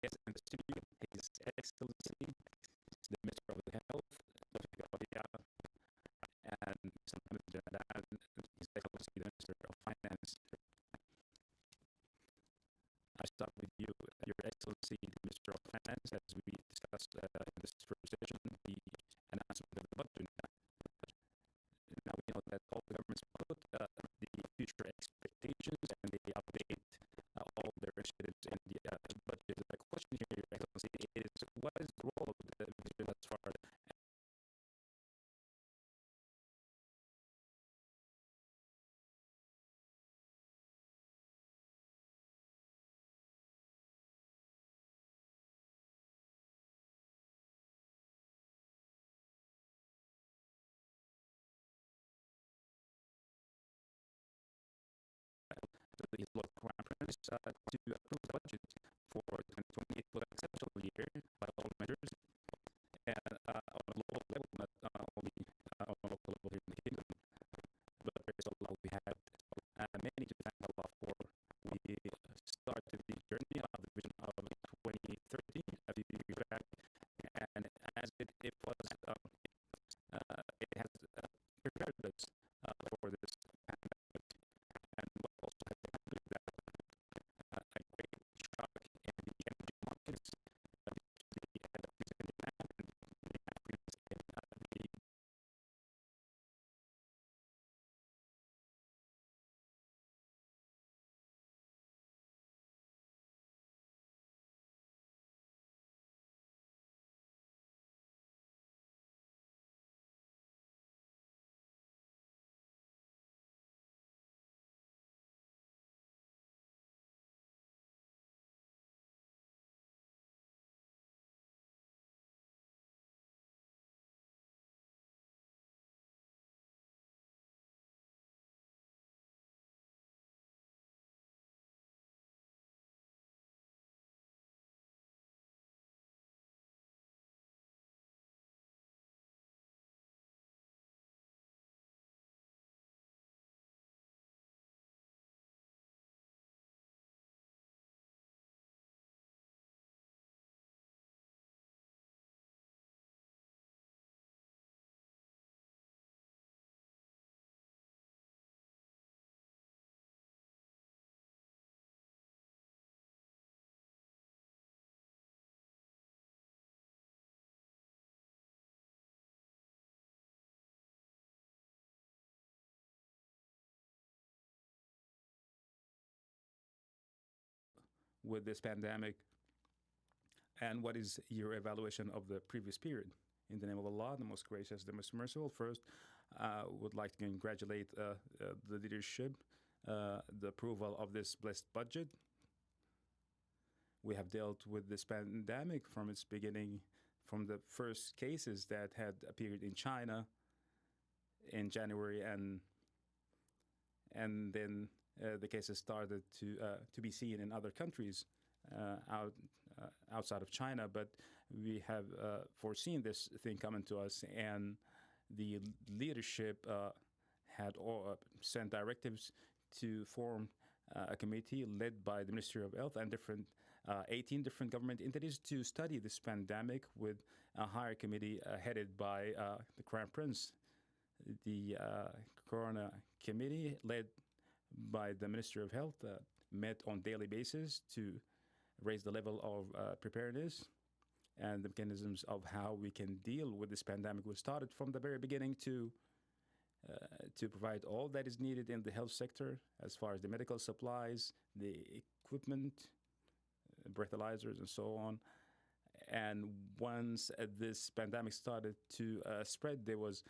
guest in the studio, His Excellency, the Minister of Health, and sometimes His Excellency, the Minister of Finance. I start with you, Your Excellency, the Minister of Finance, as we discussed in this first session, the announcement of the budget. Now we know that all the governments put the future expectations and they update all their initiatives in the budget. The question here, Your Excellency, is what is the role of the vision as far as the local conference to approve the budget for 2028 was an exceptional year by all measures, and on a global level, not only on a local level here in the kingdom, but there's a lot we had many to thank Allah for. We started the journey of the vision of 2030 a few years back, and as it was, it has prepared us for this pandemic, and we also had to handle that a great shock in the energy markets, the increase in demand and the increase in the with this pandemic, and what is your evaluation of the previous period? In the name of Allah, the most gracious, the most merciful, first, would like to congratulate the leadership, the approval of this blessed budget. We have dealt with this pandemic from its beginning, from the first cases that had appeared in China in January, and then the cases started to be seen in other countries outside of China. But we have foreseen this thing coming to us, and the leadership had sent directives to form a committee led by the Ministry of Health and 18 different government entities to study this pandemic, with a higher committee headed by the Crown Prince. The Corona Committee, led by the Ministry of Health, met on daily basis to raise the level of preparedness and the mechanisms of how we can deal with this pandemic. We started from the very beginning to provide all that is needed in the health sector, as far as the medical supplies, the equipment, breathalyzers, and so on. And once this pandemic started to spread, there was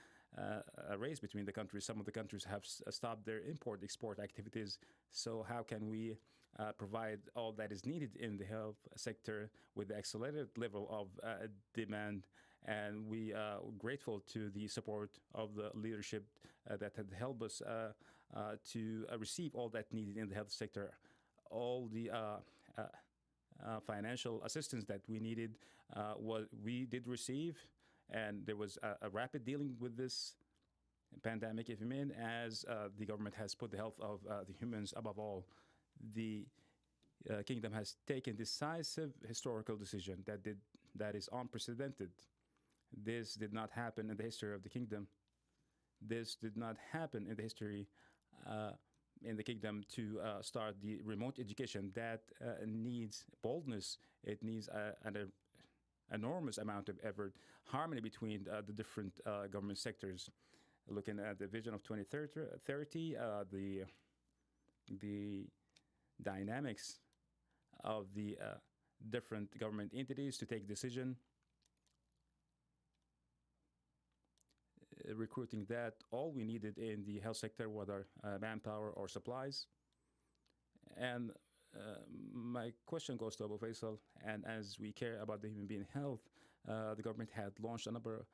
a race between the countries. Some of the countries have stopped their import-export activities. So how can we provide all that is needed in the health sector with the accelerated level of demand? And we are grateful to the support of the leadership that had helped us to receive all that needed in the health sector. All the financial assistance that we needed, we did receive, and there was a rapid dealing with this pandemic, if you mean, as the government has put the health of the humans above all. The kingdom has taken decisive historical decision that is unprecedented. This did not happen in the history of the kingdom. This did not happen in the history uh, in the kingdom to start the remote education. That needs boldness. It needs an enormous amount of effort, harmony between the different government sectors. Looking at the vision of 2030, the dynamics of the different government entities to take decision, recruiting that all we needed in the health sector, whether manpower or supplies. And my question goes to Abu Faisal, and as we care about the human being health, the government had launched a number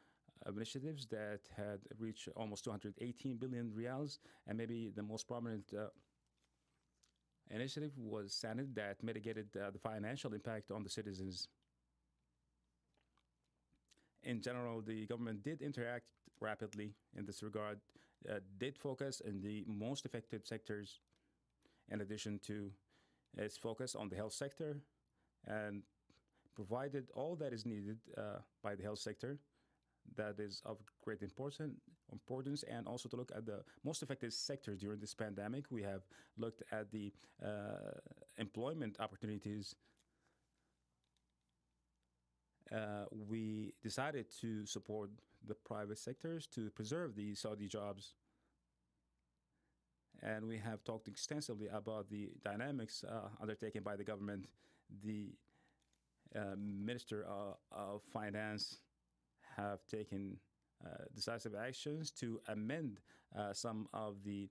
of initiatives that had reached almost 218 billion reals, and maybe the most prominent initiative was Sanad that mitigated the financial impact on the citizens. In general, the government did interact rapidly in this regard, did focus in the most affected sectors, in addition to its focus on the health sector, and provided all that is needed by the health sector that is of great importance, and also to look at the most affected sectors during this pandemic. We have looked at the employment opportunities. We decided to support the private sectors to preserve the Saudi jobs. And we have talked extensively about the dynamics undertaken by the government. The Minister of Finance have taken decisive actions to amend some of the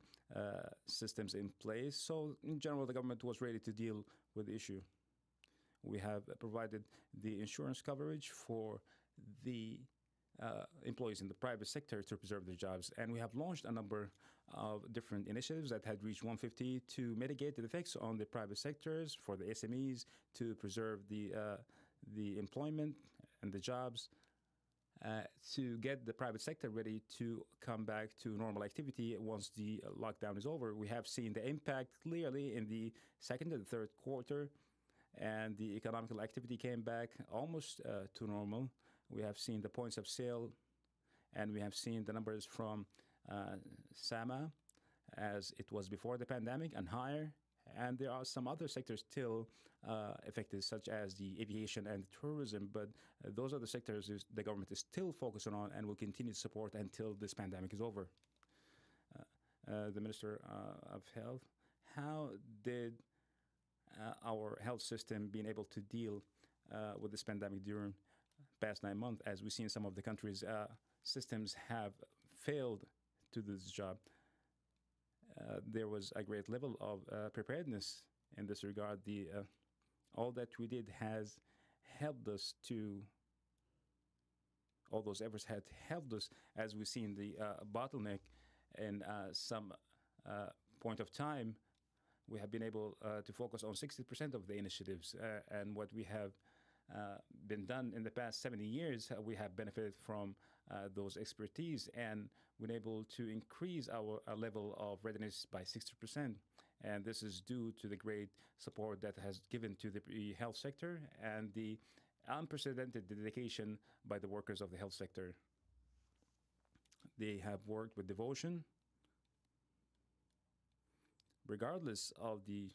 systems in place. So, in general, the government was ready to deal with the issue. We have provided the insurance coverage for the employees in the private sector to preserve their jobs. And we have launched a number of different initiatives that had reached 150 to mitigate the effects on the private sectors for the SMEs to preserve the employment and the jobs. To get the private sector ready to come back to normal activity once the lockdown is over. We have seen the impact clearly in the second and third quarter, and the economical activity came back almost to normal. We have seen the points of sale, and we have seen the numbers from SAMA as it was before the pandemic and higher. And there are some other sectors still affected, such as the aviation and tourism. But those are the sectors the government is still focusing on and will continue to support until this pandemic is over. The Minister of Health, how did our health system being able to deal with this pandemic during past 9 months? As we've seen, some of the countries' systems have failed to do this job. There was a great level of preparedness in this regard. All that we did has helped us to, all those efforts had helped us, as we've seen the bottleneck in some point of time. We have been able to focus on 60% of the initiatives, and what we have been done in the past 70 years, we have benefited from those expertise and been able to increase our level of readiness by 60%. And this is due to the great support that has given to the health sector and the unprecedented dedication by the workers of the health sector. They have worked with devotion, regardless of the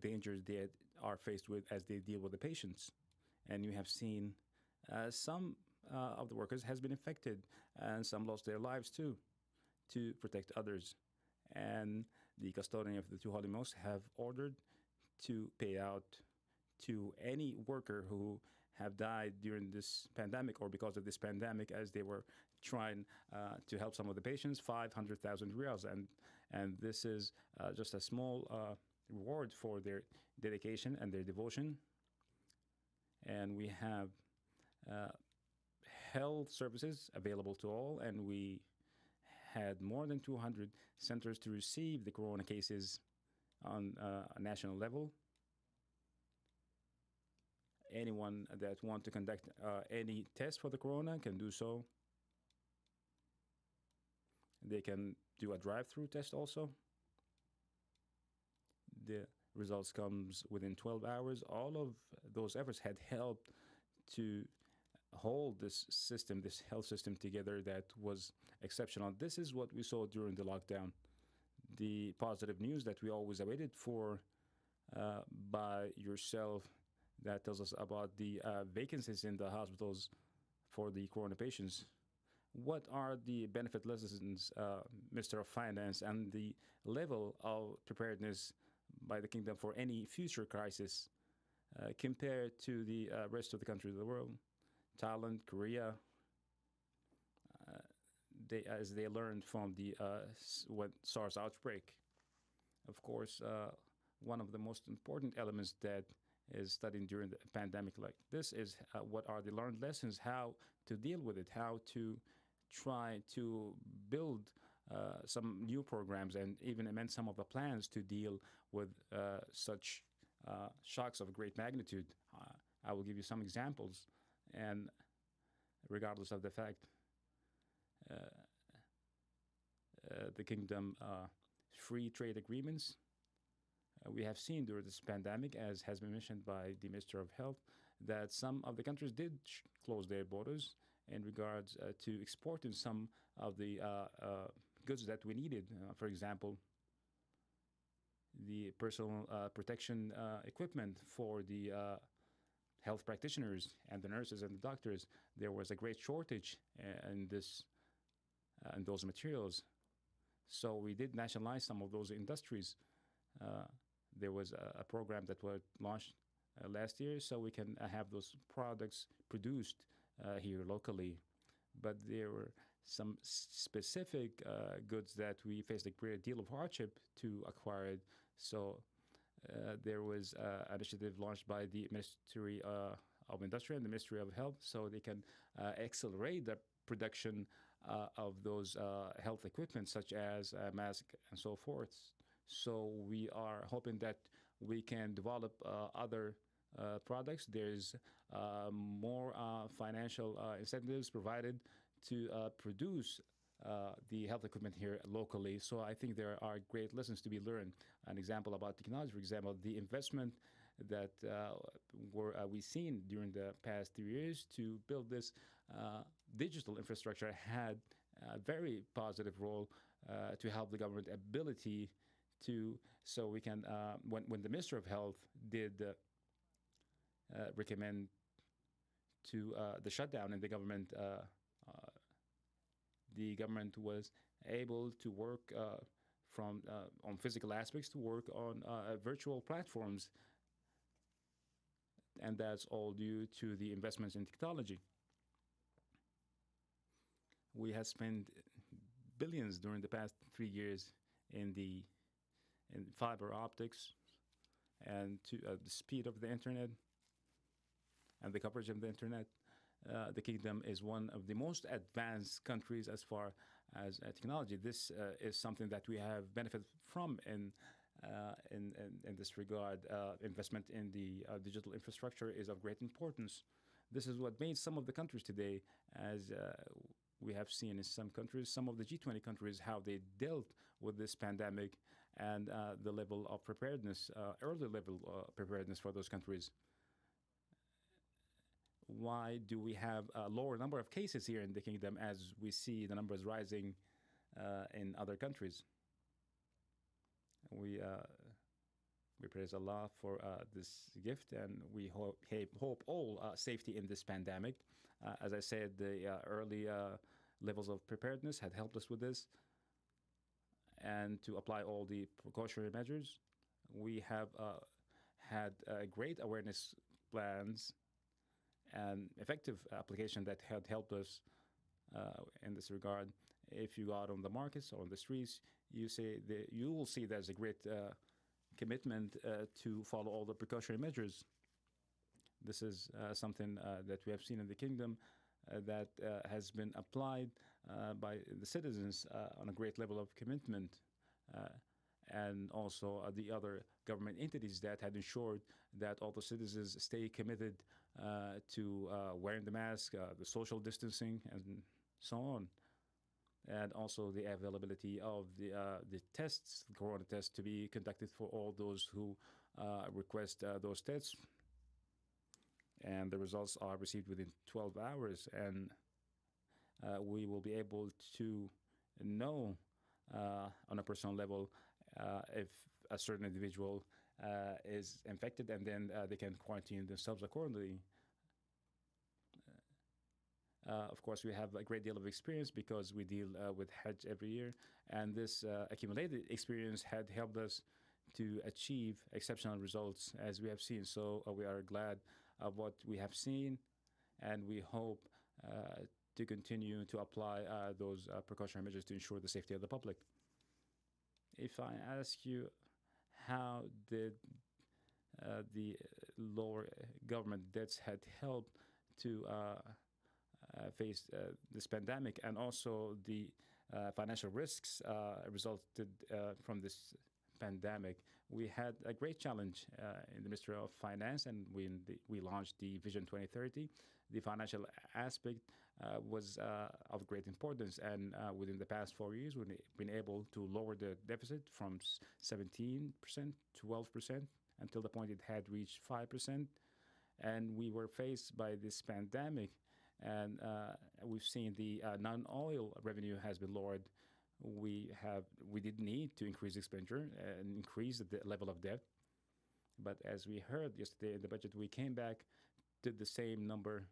dangers they are faced with as they deal with the patients. And you have seen some of the workers has been infected, and some lost their lives too, to protect others. And the custodian of the two holy mosques have ordered to pay out to any worker who have died during this pandemic or because of this pandemic, as they were trying to help some of the patients, 500,000 riyals. And this is just a small reward for their dedication and their devotion. And we have health services available to all, and we had more than 200 centers to receive the corona cases on a national level. Anyone that want to conduct any test for the corona can do so. They can do a drive-through test also. results comes within 12 hours. All of those efforts had helped to hold this system, this health system together that was exceptional. This is what we saw during the lockdown. The positive news that we always awaited for by yourself that tells us about the vacancies in the hospitals for the corona patients. What are the benefit lessons, Mr. of Finance, and the level of preparedness by the kingdom for any future crisis compared to the rest of the countries of the world? Thailand, Korea, as they learned from the SARS outbreak. Of course, one of the most important elements that is studied during the pandemic like this is what are the learned lessons, how to deal with it, how to try to build some new programs and even amend some of the plans to deal with such shocks of great magnitude. I will give you some examples, and regardless of the fact, the kingdom free trade agreements. We have seen during this pandemic, as has been mentioned by the Minister of Health, that some of the countries did close their borders in regards to exporting some of the goods that we needed. For example, the personal protection equipment for the health practitioners and the nurses and the doctors. There was a great shortage in those materials. So we did nationalize some of those industries. There was a program that was launched last year, so we can have those products produced here locally. But there were some specific goods that we faced a great deal of hardship to acquire it. So there was an initiative launched by the Ministry of Industry and the Ministry of Health, so they can accelerate the production of those health equipment, such as masks and so forth. So we are hoping that we can develop other products. There's more financial incentives provided to produce the health equipment here locally. So I think there are great lessons to be learned. An example about technology, for example, the investment that we've seen during the past 3 years to build this digital infrastructure had a very positive role to help the government ability to, so we can, when the Minister of Health did recommend to the shutdown in the government was able to work from on physical aspects to work on virtual platforms, and that's all due to the investments in technology. We have spent billions during the past 3 years in fiber optics and to the speed of the internet and the coverage of the internet. The kingdom is one of the most advanced countries as far as technology. This is something that we have benefited from in this regard. Investment in the digital infrastructure is of great importance. This is what made some of the countries today, as we have seen in some countries, some of the G20 countries, how they dealt with this pandemic and the level of preparedness, early level preparedness for those countries. Why do we have a lower number of cases here in the kingdom as we see the numbers rising in other countries? We praise Allah for this gift, and we hope all safety in this pandemic. As I said, the early levels of preparedness had helped us with this, and to apply all the precautionary measures. We have had great awareness plans and effective application that had helped us in this regard. If you go out on the markets or on the streets, you will see there's a great commitment to follow all the precautionary measures. This is something that we have seen in the kingdom that has been applied by the citizens on a great level of commitment. And also the other government entities that had ensured that all the citizens stay committed to wearing the mask, the social distancing, and so on. And also the availability of the tests, the corona tests, to be conducted for all those who request those tests, and the results are received within 12 hours, and we will be able to know on a personal level if a certain individual is infected, and then they can quarantine themselves accordingly. Of course, we have a great deal of experience because we deal with Hajj every year, and this accumulated experience had helped us to achieve exceptional results as we have seen. So we are glad of what we have seen, and we hope to continue to apply those precautionary measures to ensure the safety of the public. If I ask you, how did the lower government debts had helped to face this pandemic, and also the financial risks resulted from this pandemic. We had a great challenge in the Ministry of Finance, and we launched the Vision 2030. The financial aspect was of great importance, and within the past 4 years, we've been able to lower the deficit from 17%, 12%, until the point it had reached 5%. And we were faced by this pandemic, and we've seen the non-oil revenue has been lowered. We did need to increase expenditure and increase the level of debt. But as we heard yesterday in the budget, we came back to the same number,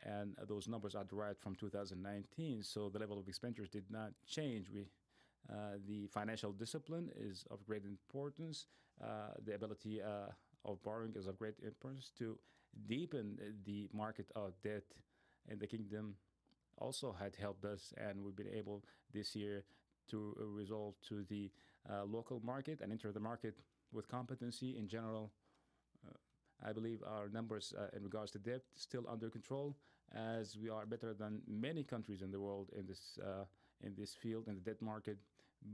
and those numbers are derived from 2019. So the level of expenditures did not change. The financial discipline is of great importance. The ability of borrowing is of great importance to deepen the market of debt in the kingdom. Also had helped us, and we've been able this year to resolve to the local market and enter the market with competency. In general, I believe our numbers in regards to debt still under control, as we are better than many countries in the world in this field, in the debt market.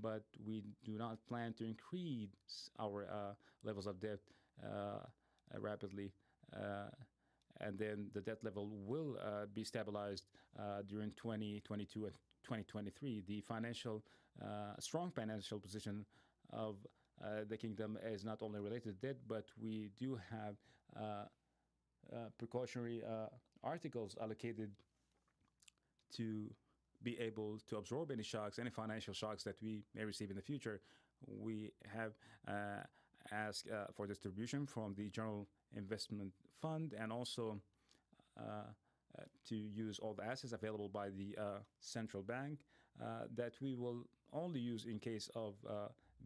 But we do not plan to increase our levels of debt rapidly. And then the debt level will be stabilized during 2022 and 2023. The strong financial position of the kingdom is not only related to debt, but we do have precautionary articles allocated to be able to absorb any shocks, any financial shocks that we may receive in the future. We have asked for distribution from the General Investment Fund, and also to use all the assets available by the central bank that we will only use in case of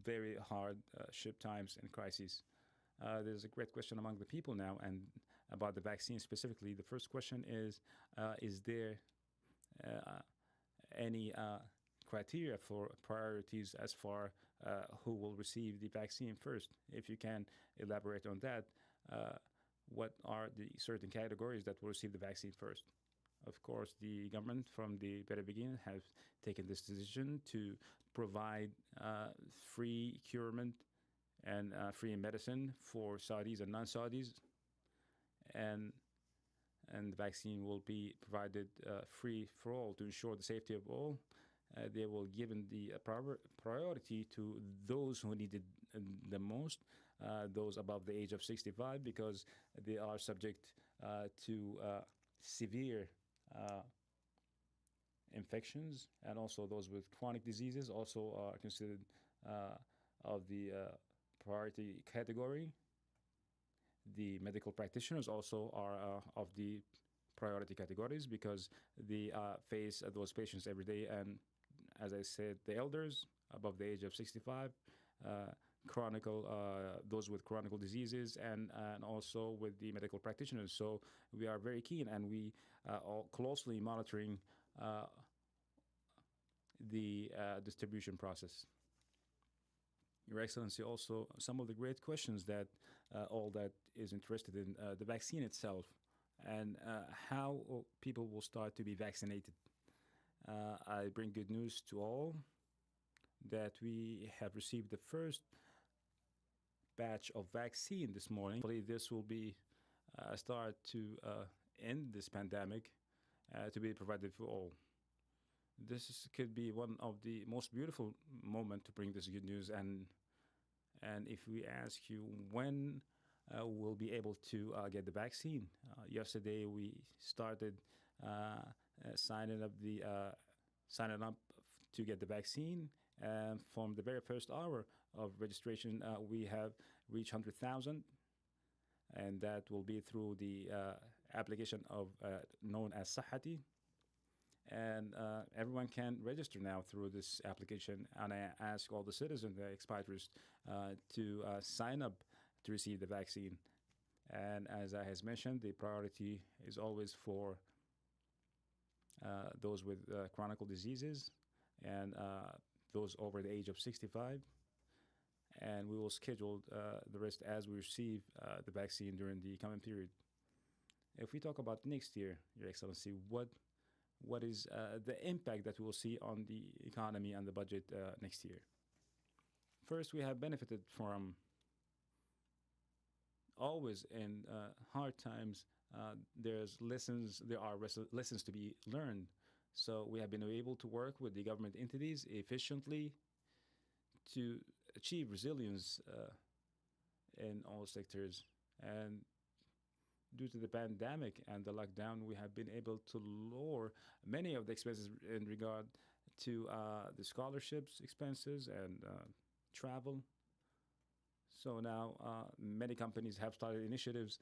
very hardship times and crises. There's a great question among the people now, and about the vaccine specifically. The first question is there any criteria for priorities as far who will receive the vaccine first? If you can elaborate on that, what are the certain categories that will receive the vaccine first? Of course, the government from the very beginning has taken this decision to provide free curement and free medicine for Saudis and non-Saudis, and the vaccine will be provided free for all to ensure the safety of all. They will given the priority to those who need it the most, those above the age of 65, because they are subject to severe infections, and also those with chronic diseases also are considered of the priority category. The medical practitioners also are of the priority categories because they face those patients every day. And as I said, the elders above the age of 65, those with chronic diseases, and also with the medical practitioners. So we are very keen, and we are closely monitoring the distribution process. Your Excellency, also some of the great questions that all that is interested in the vaccine itself, and how people will start to be vaccinated. I bring good news to all that we have received the first batch of vaccine this morning. I believe this will be a start to end this pandemic, to be provided for all. Could be one of the most beautiful moments to bring this good news, and And if we ask you when we'll be able to get the vaccine, yesterday we started signing up the signing up to get the vaccine. And from the very first hour of registration, we have reached 100,000, and that will be through the application of known as Sahati. And everyone can register now through this application. And I ask all the citizens, the expatriates, to sign up to receive the vaccine. And as I has mentioned, the priority is always for those with chronic diseases and those over the age of 65. And we will schedule the rest as we receive the vaccine during the coming period. If we talk about next year, Your Excellency, what is the impact that we will see on the economy and the budget next year? First, we have benefited from always in hard times. There are lessons to be learned. So we have been able to work with the government entities efficiently to achieve resilience in all sectors. And due to the pandemic and the lockdown, we have been able to lower many of the expenses in regard to the scholarships expenses and travel. So now many companies have started initiatives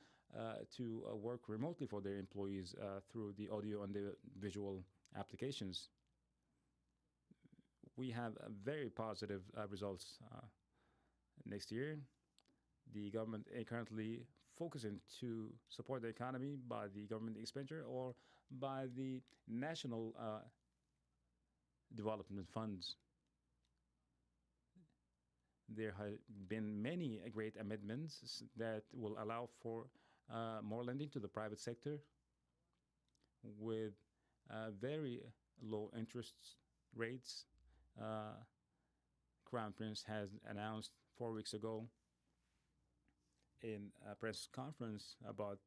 to work remotely for their employees through the audio and the visual applications. We have very positive results next year. The government currently focusing to support the economy by the government expenditure or by the national development funds. There have been many great amendments that will allow for more lending to the private sector with very low interest rates. Uh, Crown Prince has announced 4 weeks ago in a press conference about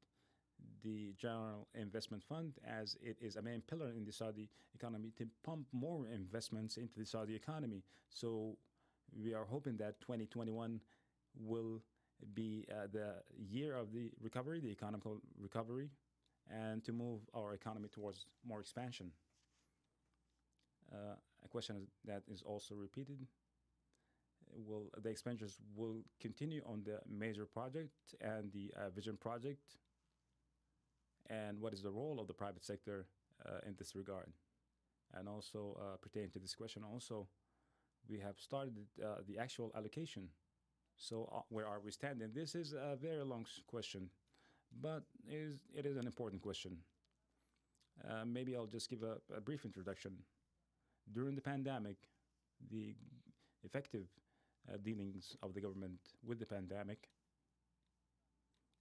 the General Investment Fund, as it is a main pillar in the Saudi economy to pump more investments into the Saudi economy. So we are hoping that 2021 will be the year of the recovery, the economical recovery, and to move our economy towards more expansion. A question that is also repeated: will the expenditures will continue on the major project and the vision project, and what is the role of the private sector in this regard? And also pertaining to this question, also we have started the actual allocation. So where are we standing? This is a very long question, but it is an important question. Maybe I'll just give a brief introduction. During the pandemic, the effective dealings of the government with the pandemic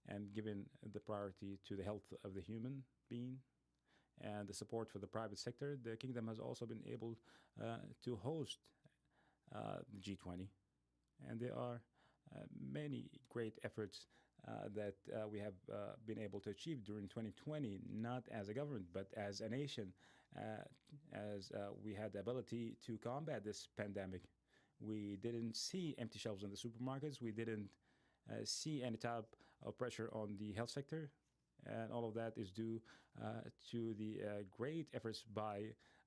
and given the priority to the health of the human being and the support for the private sector, the kingdom has also been able to host the G20. And there are many great efforts that we have been able to achieve during 2020, not as a government, but as a nation, as we had the ability to combat this pandemic. We didn't see empty shelves in the supermarkets. We didn't see any type of pressure on the health sector. And all of that is due to the great efforts by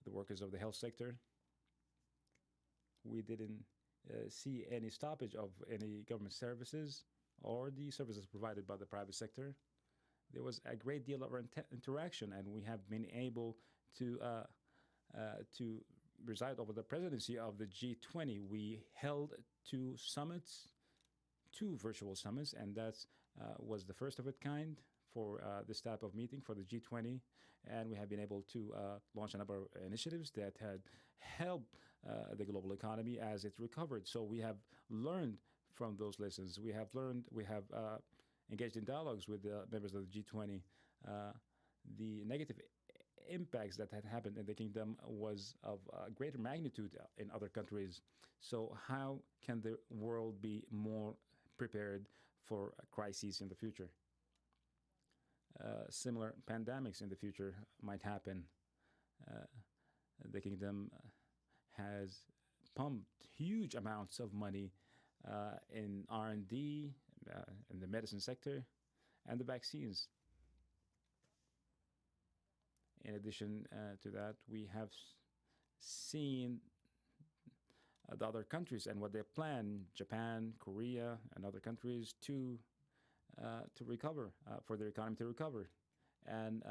the workers of the health sector. We didn't see any stoppage of any government services or the services provided by the private sector. There was a great deal of interaction, and we have been able to reside over the presidency of the G20. We held two summits, two virtual summits, and that was the first of its kind for this type of meeting for the G20. And we have been able to launch a number of initiatives that had helped the global economy as it recovered. So we have learned from those lessons. We have engaged in dialogues with the members of the G20. The negative impacts that had happened in the kingdom was of greater magnitude in other countries. So how can the world be more prepared for crises in the future? Similar pandemics in the future might happen. The kingdom has pumped huge amounts of money in R&D, in the medicine sector, and the vaccines. In addition to that, we have seen the other countries and what they plan, Japan, Korea, and other countries to recover, for their economy to recover. And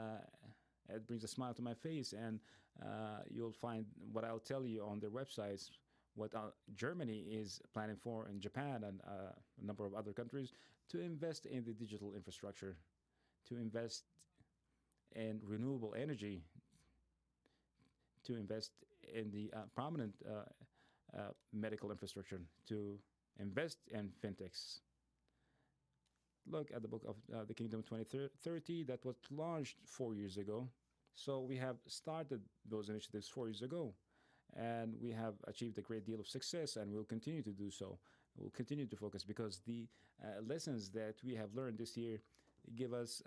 it brings a smile to my face. And you'll find what I'll tell you on their websites, what Germany is planning for, and Japan, and a number of other countries, to invest in the digital infrastructure, to invest in renewable energy, to invest in the prominent medical infrastructure, to invest in fintechs. Look at the book of the Kingdom 2030 that was launched 4 years ago. So we have started those initiatives 4 years ago, and we have achieved a great deal of success, and we'll continue to do so. We'll continue to focus because the lessons that we have learned this year give us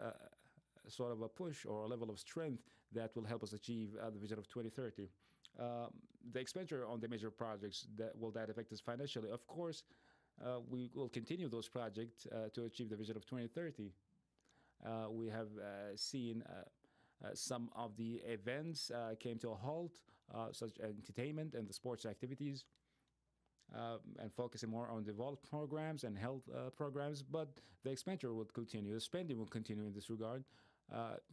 sort of a push or a level of strength that will help us achieve the vision of 2030. The expenditure on the major projects that affect us financially, of course, we will continue those projects to achieve the vision of 2030. We have seen some of the events came to a halt, such as entertainment and the sports activities, and focusing more on developed programs and health programs. But the expenditure will continue, the spending will continue in this regard.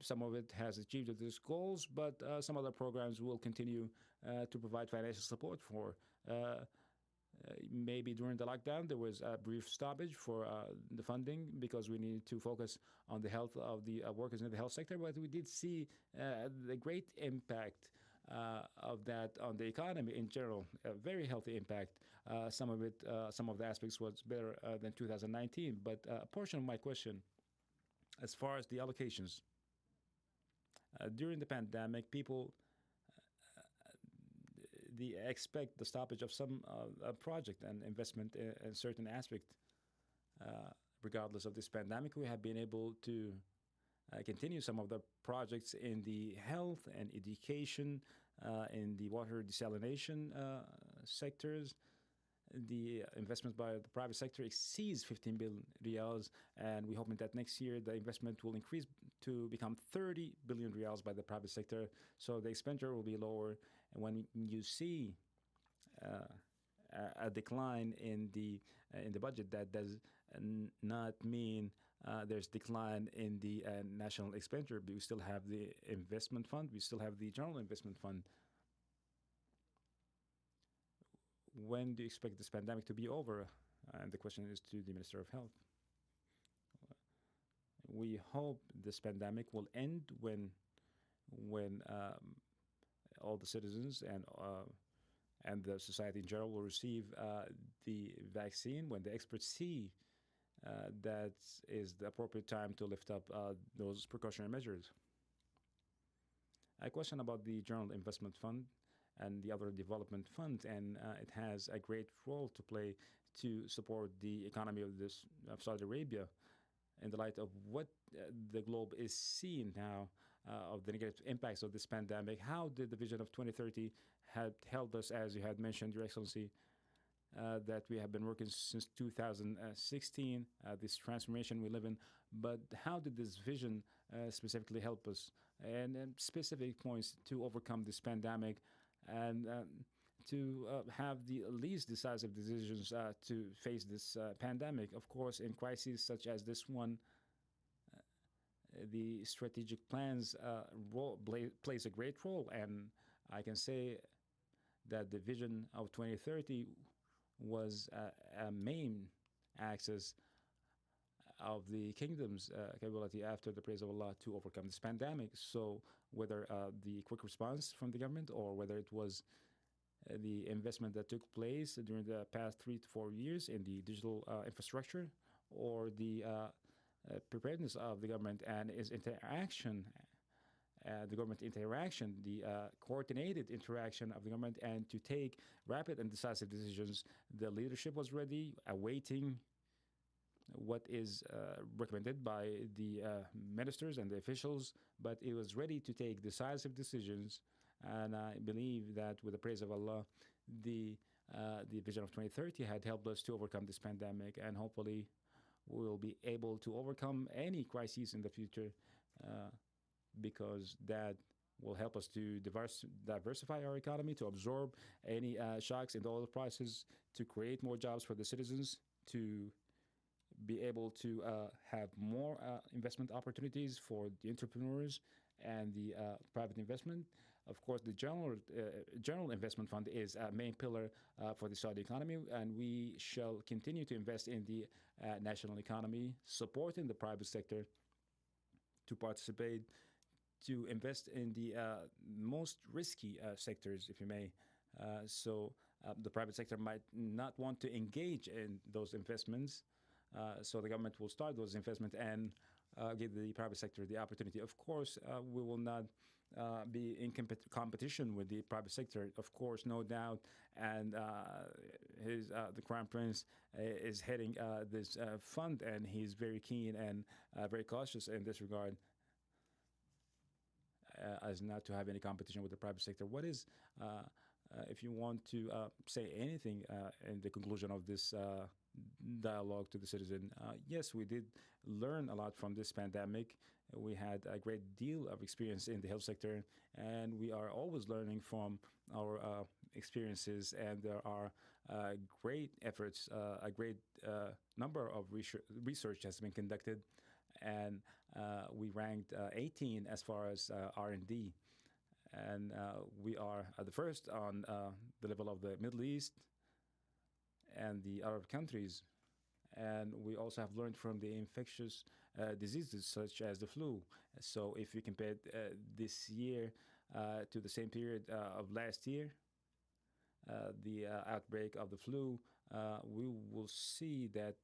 Some of it has achieved its goals, but some other programs will continue to provide financial support for. Maybe during the lockdown, there was a brief stoppage for the funding because we needed to focus on the health of the workers in the health sector. But we did see the great impact of that on the economy in general, a very healthy impact. Some of it, some of the aspects was better than 2019. But a portion of my question, as far as the allocations, during the pandemic, people expect the stoppage of some project and investment in certain aspect. Regardless of this pandemic, we have been able to continue some of the projects in the health and education, in the water desalination sectors. The investment by the private sector exceeds 15 billion riyals, and we're hoping that next year the investment will increase to become 30 billion riyals by the private sector. So the expenditure will be lower. And when you see a decline in the budget, that does not mean there's decline in the national expenditure. We still have the investment fund. We still have the general investment fund. When do you expect this pandemic to be over? And the question is to the Minister of Health. We hope this pandemic will end when all the citizens and the society in general will receive the vaccine, when the experts see that is the appropriate time to lift up those precautionary measures. A question about the General Investment Fund and the other development funds, and it has a great role to play to support the economy of Saudi Arabia in the light of what the globe is seeing now of the negative impacts of this pandemic. How did the vision of 2030 had helped us, as you had mentioned, Your Excellency, that we have been working since 2016, this transformation we live in, but how did this vision specifically help us, and specific points to overcome this pandemic, and to have the least decisive decisions to face this pandemic? Of course, in crises such as this one, the strategic plans plays a great role, and I can say that the vision of 2030 was a main axis of the kingdom's capability after the praise of Allah to overcome this pandemic. So whether the quick response from the government or whether it was the investment that took place during the past 3 to 4 years in the digital infrastructure, or the preparedness of the government and its interaction, the government interaction, the coordinated interaction of the government, and to take rapid and decisive decisions. The leadership was ready, awaiting what is recommended by the ministers and the officials, but it was ready to take decisive decisions. And I believe that with the praise of Allah, the the Vision of 2030 had helped us to overcome this pandemic, and hopefully we will be able to overcome any crises in the future, because that will help us to diversify our economy, to absorb any shocks in the oil prices, to create more jobs for the citizens, to be able to have more investment opportunities for the entrepreneurs and the private investment. Of course, the general investment fund is a main pillar for the Saudi economy, and we shall continue to invest in the national economy, supporting the private sector to participate, to invest in the most risky sectors, if you may. The private sector might not want to engage in those investments, so the government will start those investments and give the private sector the opportunity. Of course, we will not be in competition with the private sector, of course, no doubt. And the Crown Prince is heading this fund, and he's very keen and very cautious in this regard, as not to have any competition with the private sector. What is, if you want to say anything in the conclusion of this dialogue to the citizen, yes, we did learn a lot from this pandemic. We had a great deal of experience in the health sector, and we are always learning from our experiences. And there are great efforts, a great number of research has been conducted, and we ranked 18 as far as R&D, and we are the first on the level of the Middle East and the Arab countries. And we also have learned from the infectious diseases such as the flu. So if we compare this year to the same period of last year, the outbreak of the flu, we will see that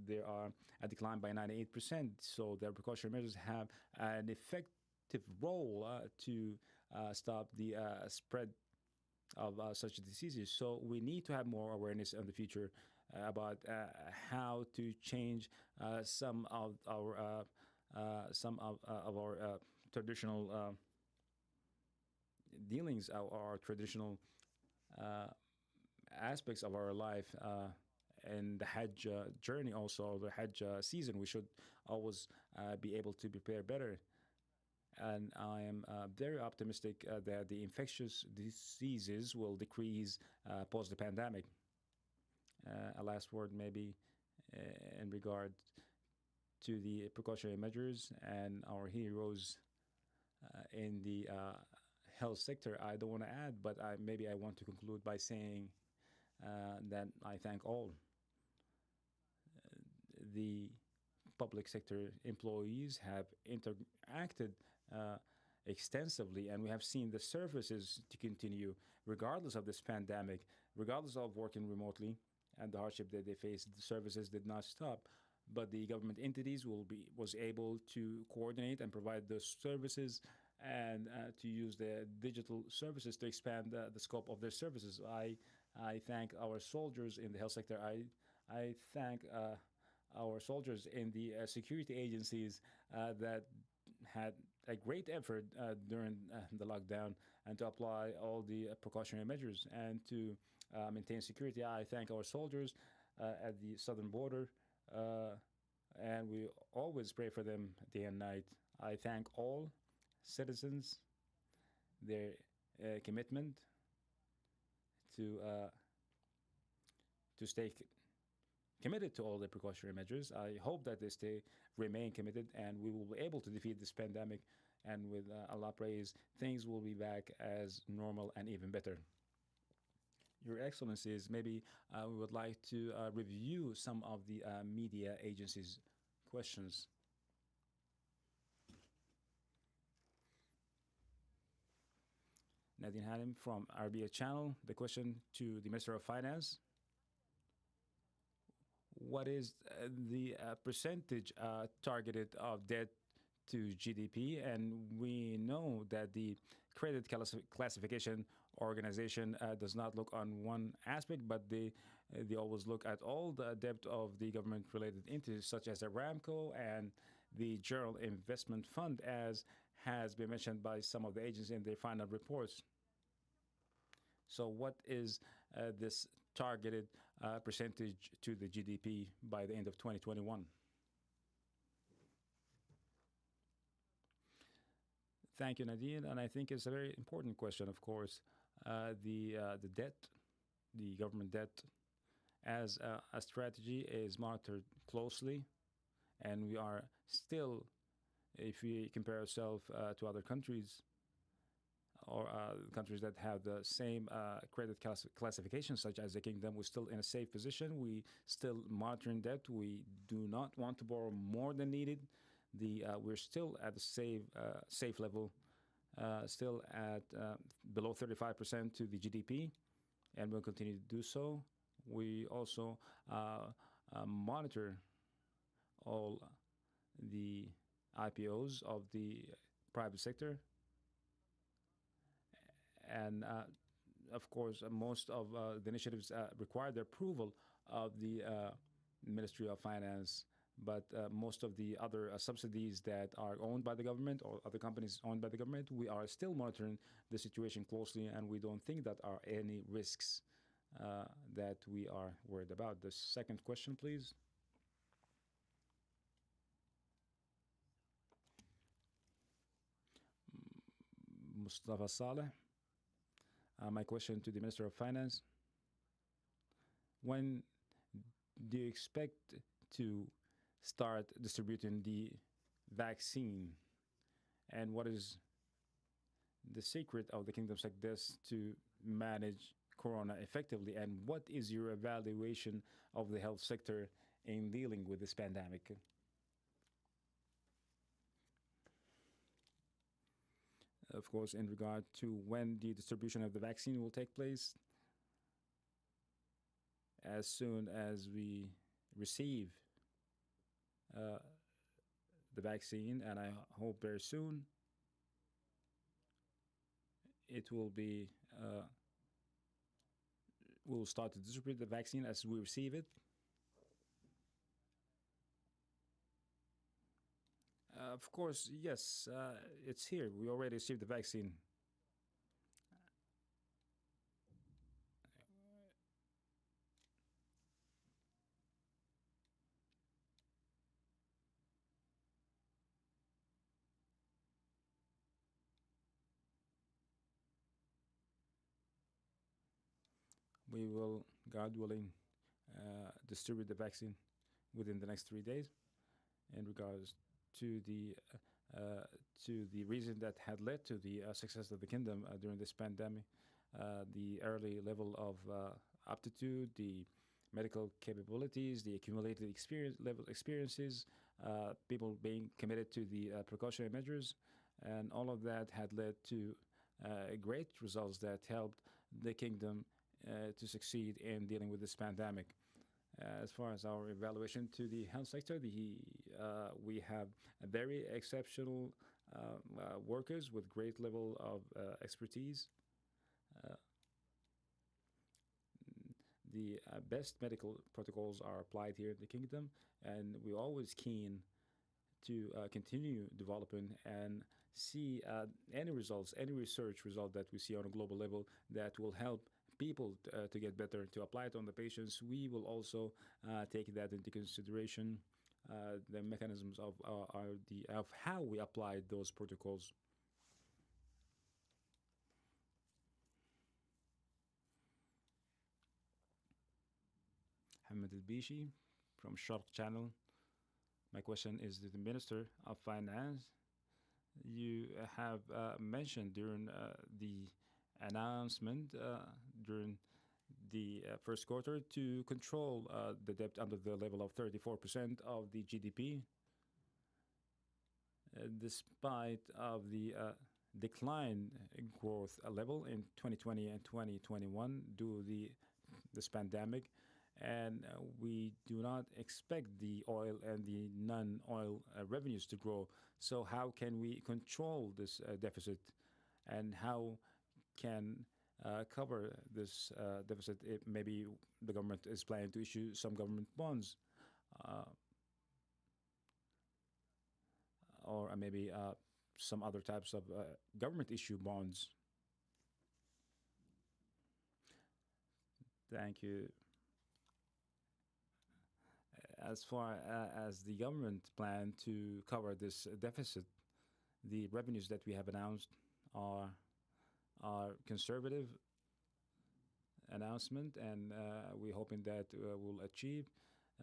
there are a decline by 98%. So the precautionary measures have an effective role to stop the spread of such diseases. So we need to have more awareness in the future about how to change some of our traditional dealings, our traditional aspects of our life, and the Hajj journey, also the Hajj season. We should always be able to prepare better. And I am very optimistic that the infectious diseases will decrease post the pandemic. A last word, maybe, in regard to the precautionary measures and our heroes in the health sector. I don't want to add, but maybe I want to conclude by saying that I thank all the public sector employees have interacted extensively, and we have seen the services to continue regardless of this pandemic, regardless of working remotely and the hardship that they faced. The services did not stop, but the government entities was able to coordinate and provide the services, and to use the digital services to expand the scope of their services. I thank our soldiers in the health sector. I thank our soldiers in the security agencies that had a great effort during the lockdown, and to apply all the precautionary measures and to maintain security. I thank our soldiers at the southern border, and we always pray for them day and night. I thank all citizens, their commitment to stay committed to all the precautionary measures. I hope that they remain committed, and we will be able to defeat this pandemic. And with Allah praise, things will be back as normal and even better. Your Excellencies, maybe we would like to review some of the media agencies' questions. Nadine Halim from Arabiya Channel. The question to the Minister of Finance: what is the percentage targeted of debt to GDP? And we know that the credit classification organization does not look on one aspect, but they always look at all the debt of the government-related entities, such as Aramco and the General Investment Fund, as has been mentioned by some of the agents in their final reports. So what is this targeted percentage to the GDP by the end of 2021. Thank you, Nadine. And I think it's a very important question, of course. The debt, the government debt, as a strategy, is monitored closely, and we are still, if we compare ourselves to other countries or countries that have the same credit classification, such as the kingdom, we're still in a safe position. We still monitoring debt. We do not want to borrow more than needed. We're still at the safe level, still at below 35% to the GDP, and we'll continue to do so. We also monitor all the IPOs of the private sector, and of course, most of the initiatives require the approval of the Ministry of Finance. But most of the other subsidies that are owned by the government or other companies owned by the government, we are still monitoring the situation closely, and we don't think that are any risks that we are worried about. The second question, please. Mustafa Saleh. My question to the Minister of Finance: when do you expect to start distributing the vaccine, and what is the secret of the kingdoms like this to manage corona effectively, and what is your evaluation of the health sector in dealing with this pandemic? Of course, in regard to when the distribution of the vaccine will take place, as soon as we receive the vaccine, and I hope very soon, it will be, we'll start to distribute the vaccine as we receive it. Of course, yes, it's here. We already received the vaccine. We will, God willing, distribute the vaccine within the next 3 days. In regards to the reason that had led to the success of the kingdom during this pandemic, the early level of aptitude, the medical capabilities, the accumulated experiences, people being committed to the precautionary measures, and all of that had led to great results that helped the kingdom to succeed in dealing with this pandemic. As far as our evaluation to the health sector, we have very exceptional workers with great level of expertise. Uh, the best medical protocols are applied here in the kingdom, and we're always keen to continue developing and see any results, any research result that we see on a global level that will help people to get better, to apply it on the patients. We will also take that into consideration, the mechanisms of how we apply those protocols. Hamid Al-Bishi from Shark Channel. My question is to the Minister of Finance. You have mentioned during the announcement during the first quarter to control the debt under the level of 34% of the GDP, despite of the decline in growth level in 2020 and 2021 due to this pandemic, and we do not expect the oil and the non-oil revenues to grow. So how can we control this deficit, and how can cover this deficit if maybe the government is planning to issue some government bonds, uh, or maybe some other types of government issue bonds? Thank you. As far as the government plan to cover this deficit, the revenues that we have announced are conservative announcement, and we're hoping that we'll achieve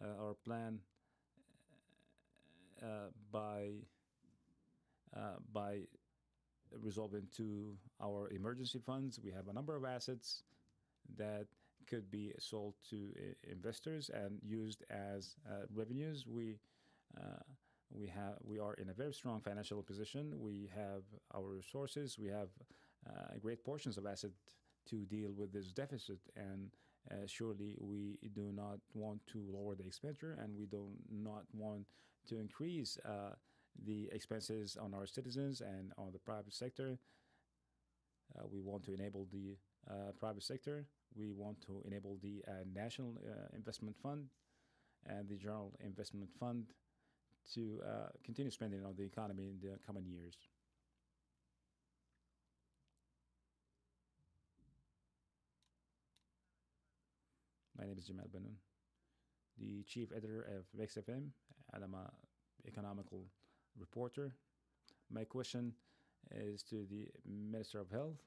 our plan by by resolving to our emergency funds. We have a number of assets that could be sold to investors and used as revenues. Uh, we are in a very strong financial position. We have our resources. We have great portions of asset to deal with this deficit, and surely we do not want to lower the expenditure, and we do not want to increase the expenses on our citizens and on the private sector. We want to enable the private sector. We want to enable the National Investment Fund and the General Investment Fund to continue spending on the economy in the coming years. My name is Jamal Benoon, the chief editor of VexFM, and I'm a economical reporter. My question is to the Minister of Health.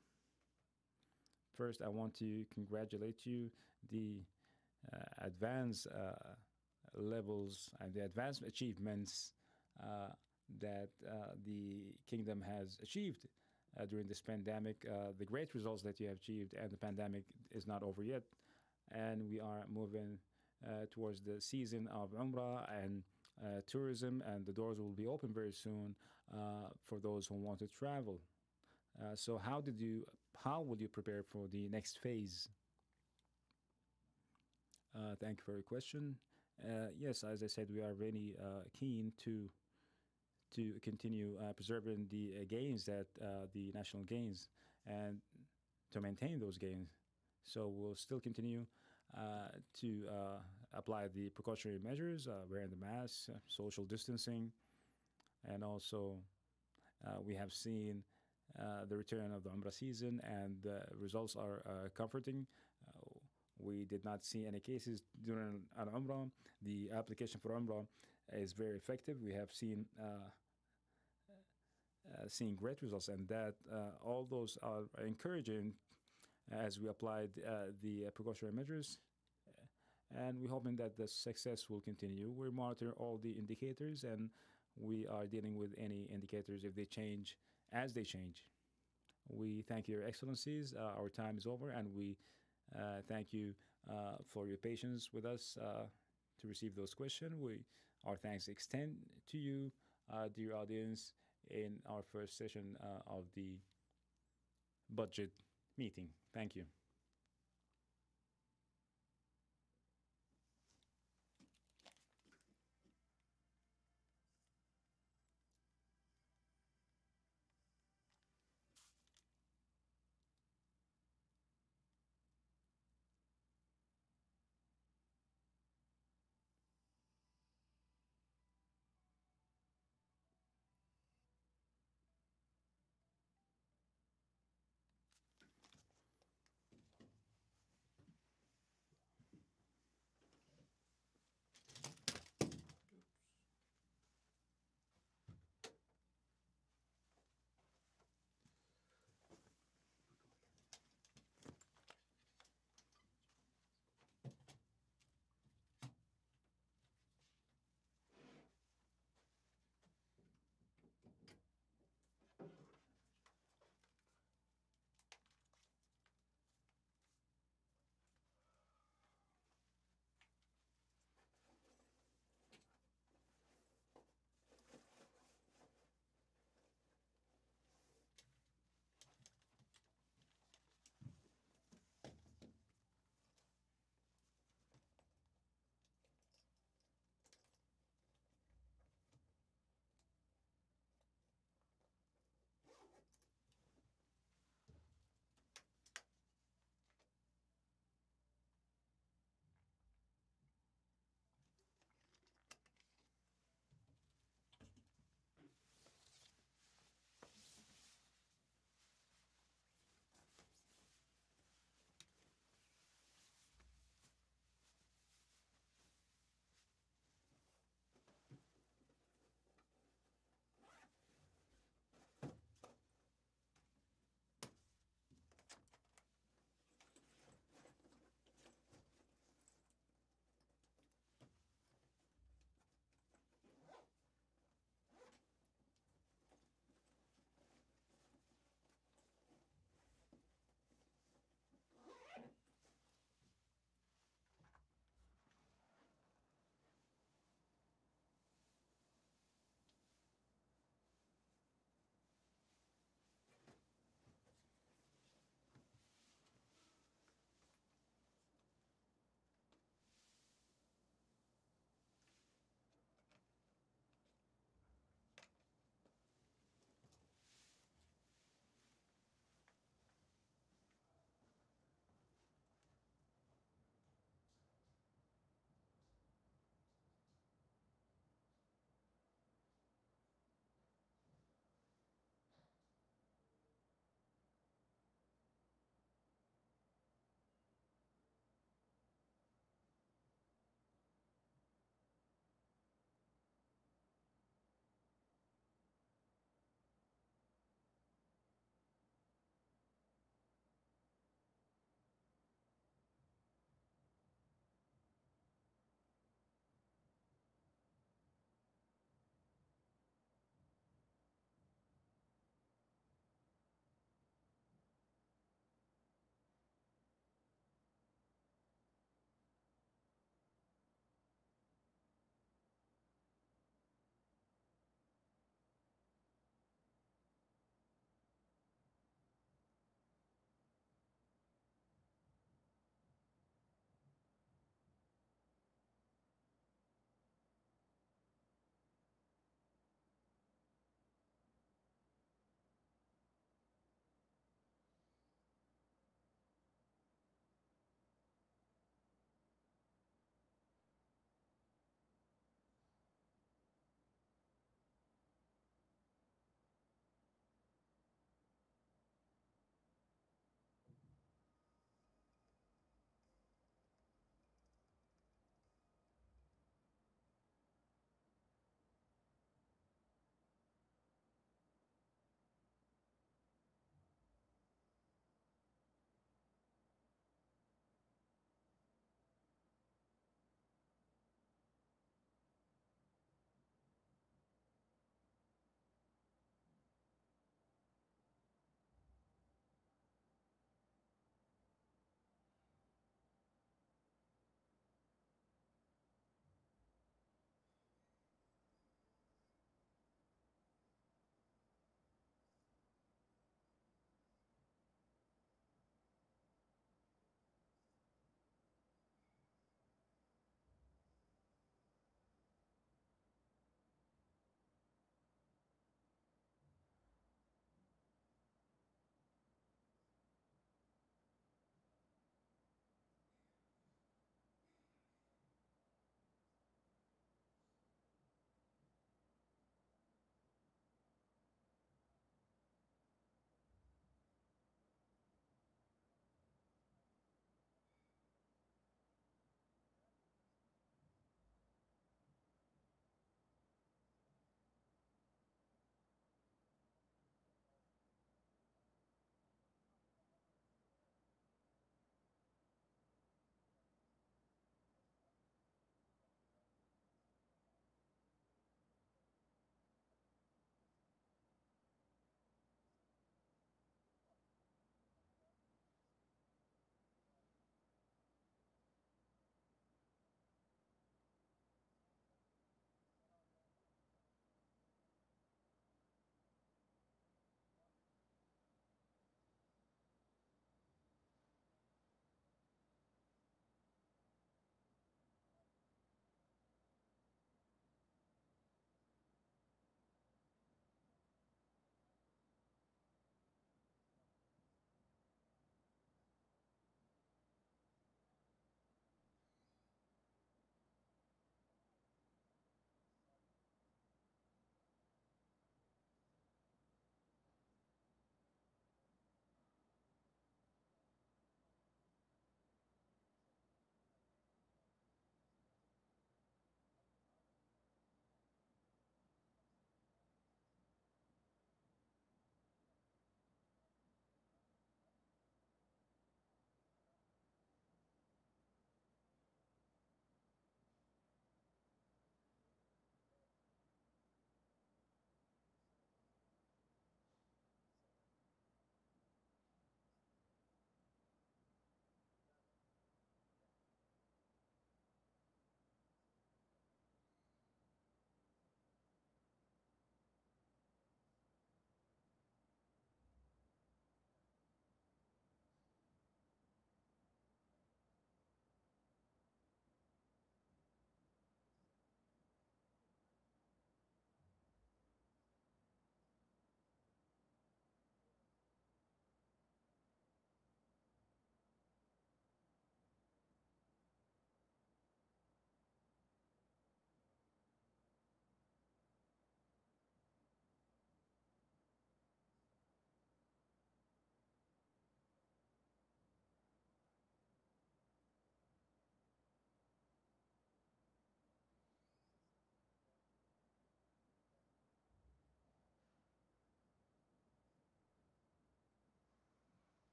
First, I want to congratulate you the advanced levels and the advanced achievements that the kingdom has achieved during this pandemic, the great results that you have achieved, and the pandemic is not over yet. And we are moving towards the season of Umrah and tourism, and the doors will be open very soon for those who want to travel. So how will you prepare for the next phase? Thank you for your question. Yes, as I said, we are very keen to continue preserving the gains that the national gains and to maintain those gains. So we'll still continue to apply the precautionary measures, wearing the mask, social distancing, and also we have seen the return of the Umrah season, and the results are comforting. We did not see any cases during an Umrah. The application for Umrah is very effective. We have seen great results, and that all those are encouraging as we applied the precautionary measures. And we're hoping that the success will continue. We monitor all the indicators, and we are dealing with any indicators if they change as they change. We thank Your Excellencies. Our time is over, and we thank you for your patience with us to receive those questions. Our thanks extend to you, dear audience, in our first session of the budget meeting. Thank you.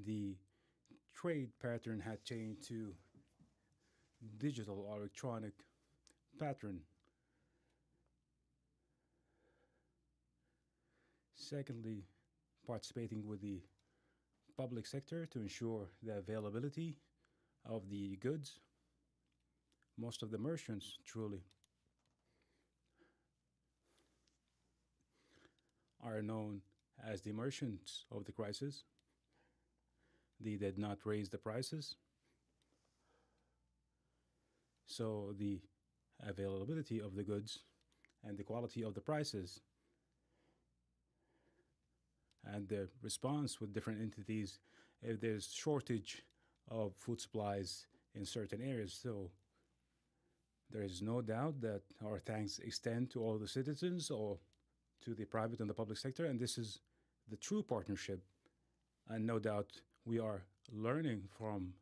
the trade pattern had changed to digital or electronic pattern. Secondly, participating with the public sector to ensure the availability of the goods. Most of the merchants truly are known as the merchants of the crisis. They did not raise the prices, so the availability of the goods and the quality of the prices and the response with different entities if there's shortage of food supplies in certain areas. So there is no doubt that our thanks extend to all the citizens or to the private and the public sector, and this is the true partnership. And no doubt we are learning from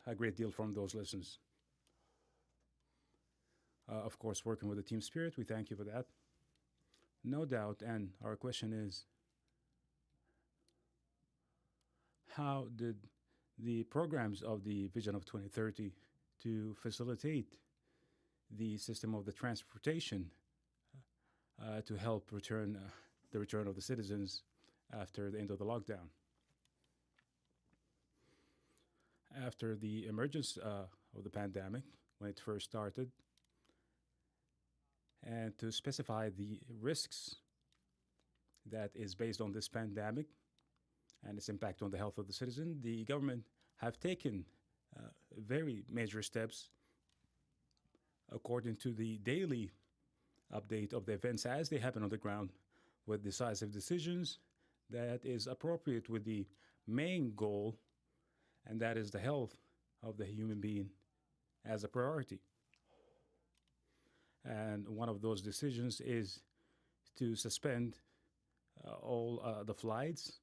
a great deal from those lessons. Of course, working with the team spirit, we thank you for that. No doubt, and our question is, how did the programs of the Vision of 2030 to facilitate the system of the transportation to help return the return of the citizens after the end of the lockdown? After the emergence of the pandemic, when it first started, and to specify the risks that is based on this pandemic and its impact on the health of the citizen, the government have taken very major steps according to the daily update of the events as they happen on the ground, with decisive decisions that is appropriate with the main goal, and that is the health of the human being as a priority. And one of those decisions is to suspend all the flights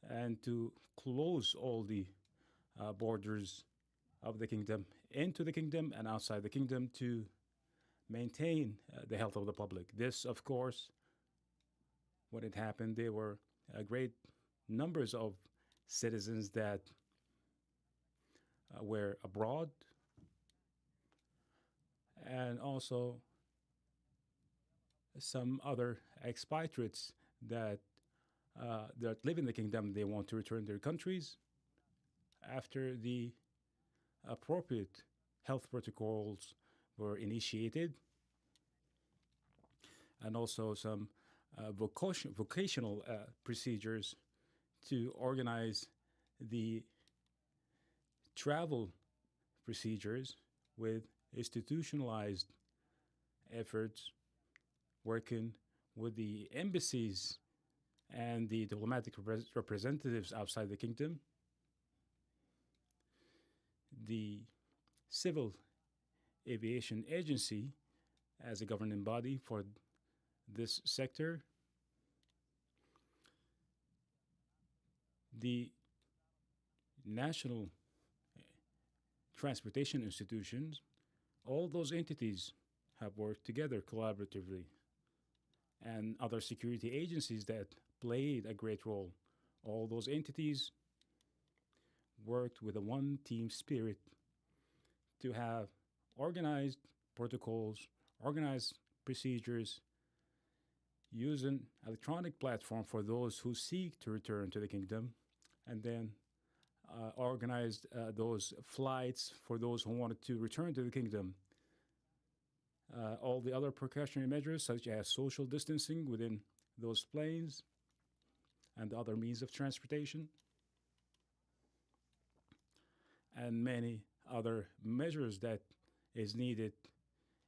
and to close all the borders of the kingdom, into the kingdom and outside the kingdom, to maintain the health of the public. This, of course, when it happened, there were great numbers of citizens that were abroad, and also some other expatriates that live in the kingdom. They want to return to their countries after the appropriate health protocols were initiated, and also some vocational procedures to organize the travel procedures with institutionalized efforts, working with the embassies and the diplomatic representatives outside the kingdom. The Civil Aviation Agency, as a governing body for this sector, the National Transportation Institutions, all those entities have worked together collaboratively, and other security agencies that played a great role. All those entities worked with a one team spirit to have organized protocols, organized procedures, using electronic platform for those who seek to return to the kingdom, and then organized those flights for those who wanted to return to the kingdom. All the other precautionary measures, such as social distancing within those planes and other means of transportation, and many other measures that is needed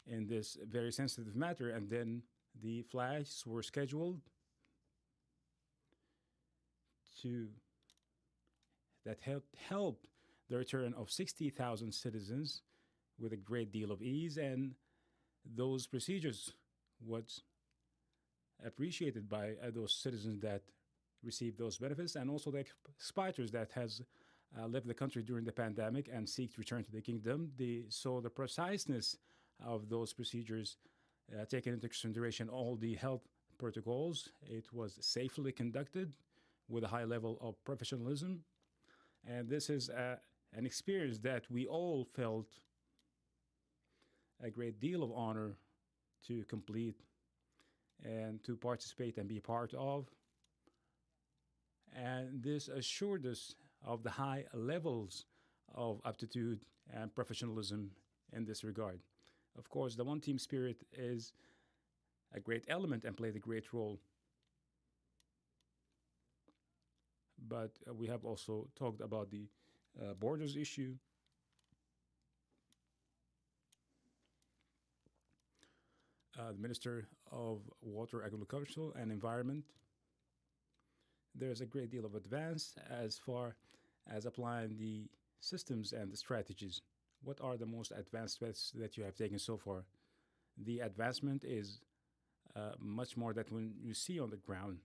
in this very sensitive matter. And then the flights were scheduled to that helped the return of 60,000 citizens with a great deal of ease, and those procedures was appreciated by those citizens that received those benefits, and also the expatriates that has left the country during the pandemic and seek to return to the kingdom. So the preciseness of those procedures, taking into consideration all the health protocols, it was safely conducted with a high level of professionalism. And this is an experience that we all felt a great deal of honor to complete and to participate and be part of. And this assured us of the high levels of aptitude and professionalism in this regard. Of course, the one team spirit is a great element and played a great role. But we have also talked about the borders issue, the Minister of Water, Agriculture, and Environment. There's a great deal of advance as far as applying the systems and the strategies. What are the most advanced steps that you have taken so far? The advancement is much more that when you see on the ground.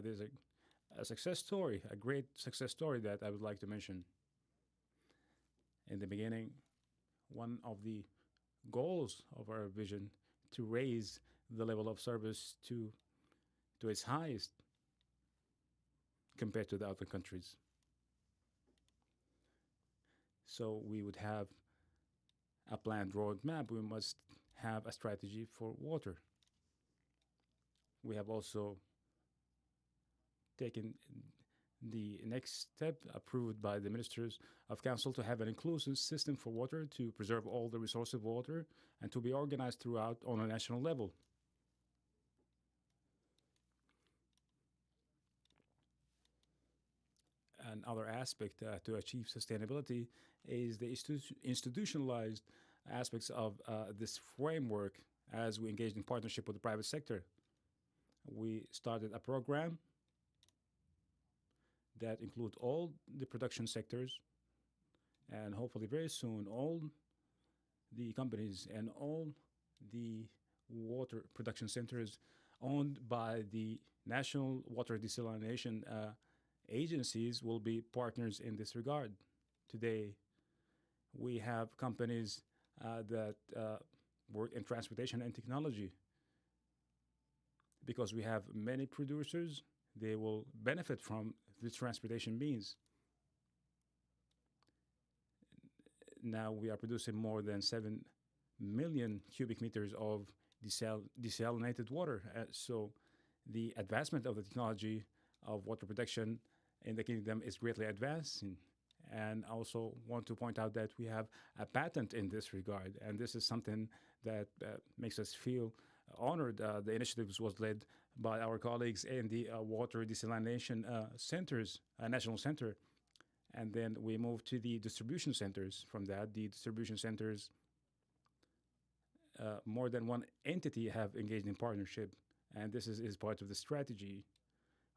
There's a success story, a great success story that I would like to mention. In the beginning, one of the goals of our vision to raise the level of service to its highest compared to the other countries. So we would have a planned roadmap. We must have a strategy for water. We have also taken the next step approved by the ministers of council to have an inclusive system for water to preserve all the resources of water and to be organized throughout on a national level. Another aspect to achieve sustainability is the institutionalized aspects of this framework as we engaged in partnership with the private sector. We started a program that include all the production sectors and hopefully very soon all the companies and all the water production centers owned by the national water desalination agencies will be partners in this regard. Today, we have companies that work in transportation and technology. Because we have many producers, they will benefit from the transportation means. Now we are producing more than 7 million cubic meters of desalinated water. So the advancement of the technology of water production in the kingdom is greatly advancing. And I also want to point out that we have a patent in this regard, and this is something that makes us feel honored. The initiatives was led by our colleagues in the water desalination centers, national center, and then we moved to the distribution centers. From that, the distribution centers, more than one entity have engaged in partnership, and this is part of the strategy.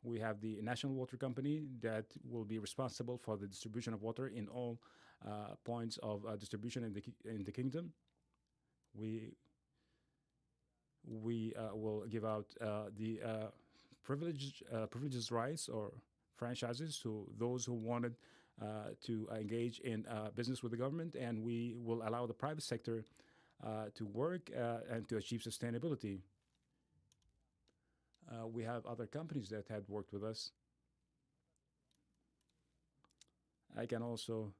We have the National Water Company that will be responsible for the distribution of water in all points of distribution in the kingdom. We will give out the privileges rights or franchises to those who wanted to engage in business with the government, and we will allow the private sector to work and to achieve sustainability. We have other companies that had worked with us. I can also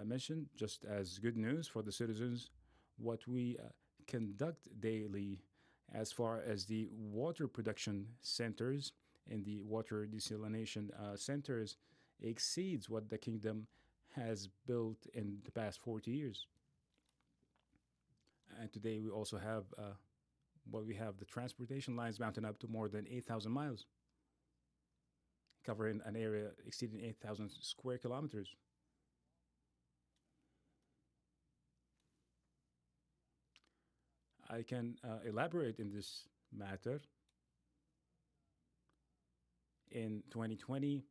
mention, just as good news for the citizens, what we conduct daily as far as the water production centers and the water desalination centers exceeds what the kingdom has built in the past 40 years. And today we also have we have the transportation lines mounting up to more than 8,000 miles, covering an area exceeding 8,000 square kilometers. I can elaborate in this matter. In 2020,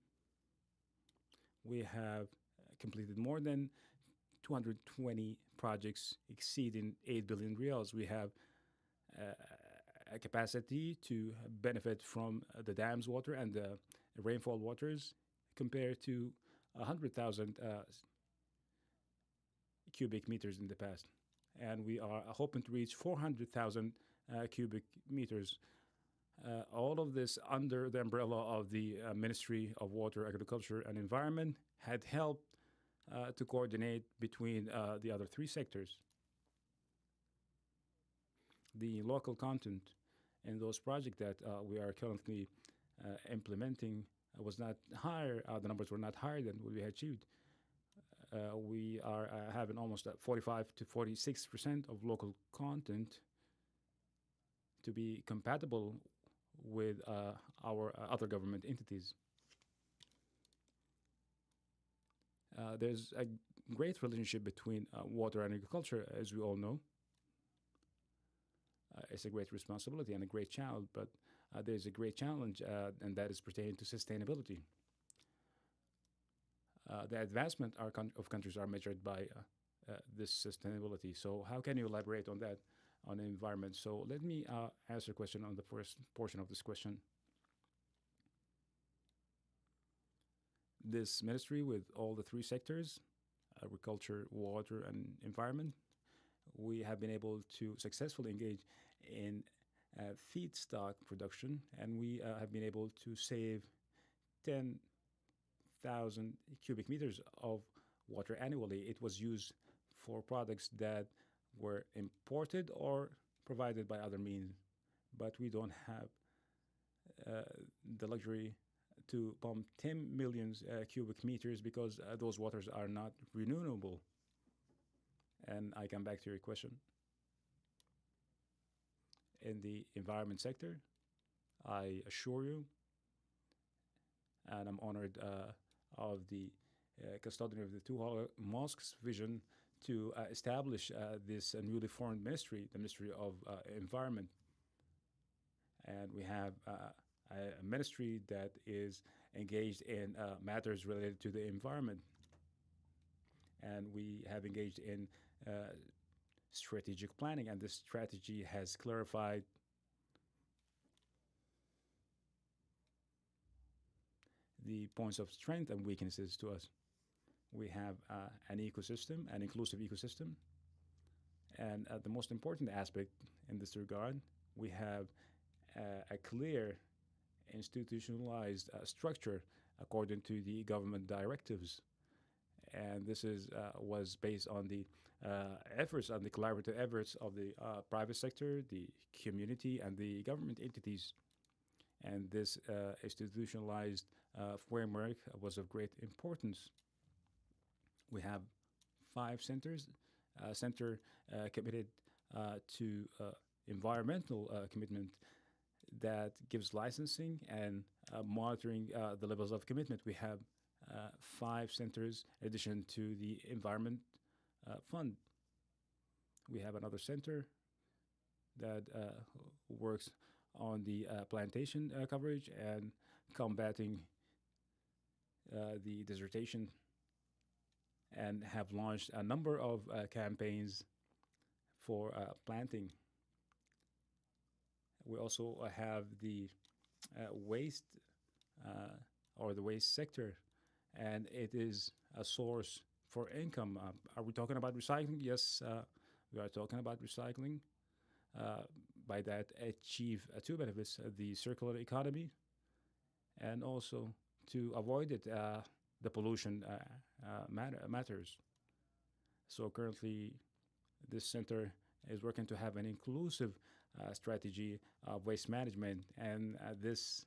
we have completed more than 220 projects exceeding 8 billion reals. We have a capacity to benefit from the dam's water and the rainfall waters compared to 100,000 cubic meters in the past. And we are hoping to reach 400,000 cubic meters. All of this under the umbrella of the Ministry of Water, Agriculture, and Environment, had helped to coordinate between the other three sectors. The local content in those projects that we are currently implementing was not higher. The numbers were not higher than what we had achieved. We are having almost 45 to 46% of local content to be compatible with our other government entities. There's a great relationship between water and agriculture, as we all know. It's a great responsibility and a great challenge, but there's a great challenge, and that is pertaining to sustainability. The advancement of countries are measured by this sustainability. So, how can you elaborate on that, on the environment? So, let me answer a question on the first portion of this question. This ministry, with all the three sectors, agriculture, water, and environment, we have been able to successfully engage in feedstock production, and we have been able to save 10,000 cubic meters of water annually. It was used for products that were imported or provided by other means, but we don't have the luxury to pump 10 million cubic meters because those waters are not renewable. And I come back to your question. In the environment sector, I assure you, and I'm honored of the custodian of the two mosques' vision to establish this newly formed ministry, the Ministry of Environment. And we have a ministry that is engaged in matters related to the environment. And we have engaged in strategic planning, and this strategy has clarified the points of strength and weaknesses to us. We have an ecosystem, an inclusive ecosystem, and the most important aspect in this regard, we have a clear institutionalized structure according to the government directives. And this was based on the efforts, on the collaborative efforts of the private sector, the community, and the government entities. And this institutionalized framework was of great importance. We have 5 centers, center committed to environmental commitment that gives licensing and monitoring the levels of commitment. We have 5 centers in addition to the environment fund. We have another center that works on the plantation coverage and combating the desertation, and have launched a number of campaigns for planting. We also have the waste or the waste sector, and it is a source for income. Are we talking about recycling? Yes, we are talking about recycling. By that, achieve 2 benefits, the circular economy, and also to avoid it, the pollution matters. So currently, this center is working to have an inclusive strategy of waste management, and this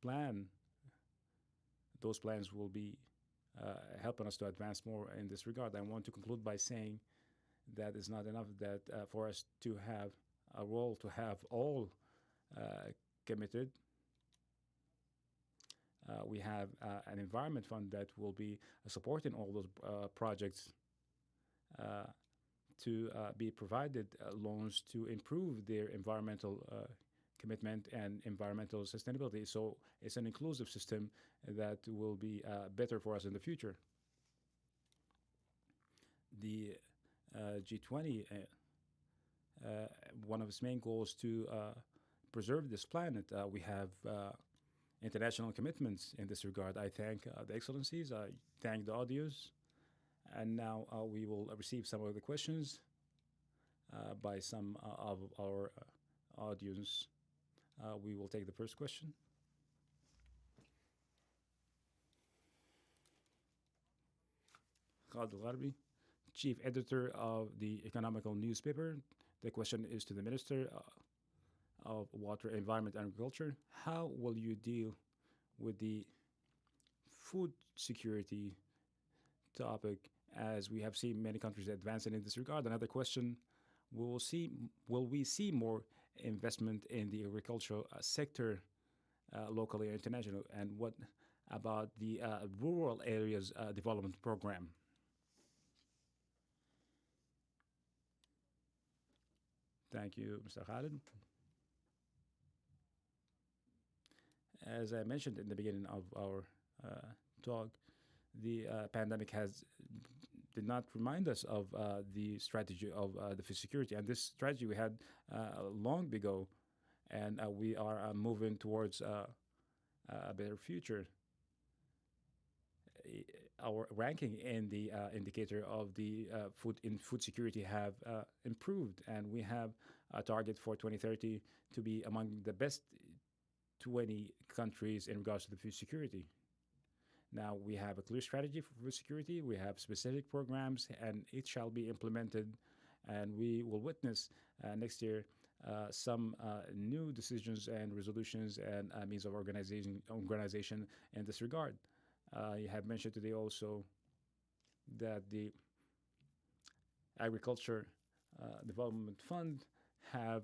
plan, those plans will be helping us to advance more in this regard. I want to conclude by saying that it's not enough that for us to have a role, to have all committed. We have an environment fund that will be supporting all those projects to be provided loans to improve their environmental commitment and environmental sustainability. So it's an inclusive system that will be better for us in the future. The G20, one of its main goals to preserve this planet. We have international commitments in this regard. I thank the Excellencies, I thank the audience, and now we will receive some of the questions by some of our audience. We will take the first question. Khalid Al-Gharbi, Chief Editor of the Economical Newspaper. The question is to the Minister of Water, Environment, and Agriculture. How will you deal with the food security topic as we have seen many countries advancing in this regard? Another question, will we see more investment in the agricultural sector locally or international? And what about the rural areas development program? Thank you, Mr. Khalid. As I mentioned in the beginning of our talk, the pandemic has did not remind us of the strategy of the food security, and this strategy we had long ago, and we are moving towards a better future. Our ranking in the indicator of the food security have improved, and we have a target for 2030 to be among the best 20 countries in regards to the food security. Now we have a clear strategy for food security. We have specific programs, and it shall be implemented. And we will witness next year some new decisions and resolutions and means of organization in this regard. You have mentioned today also that the Agriculture Development Fund have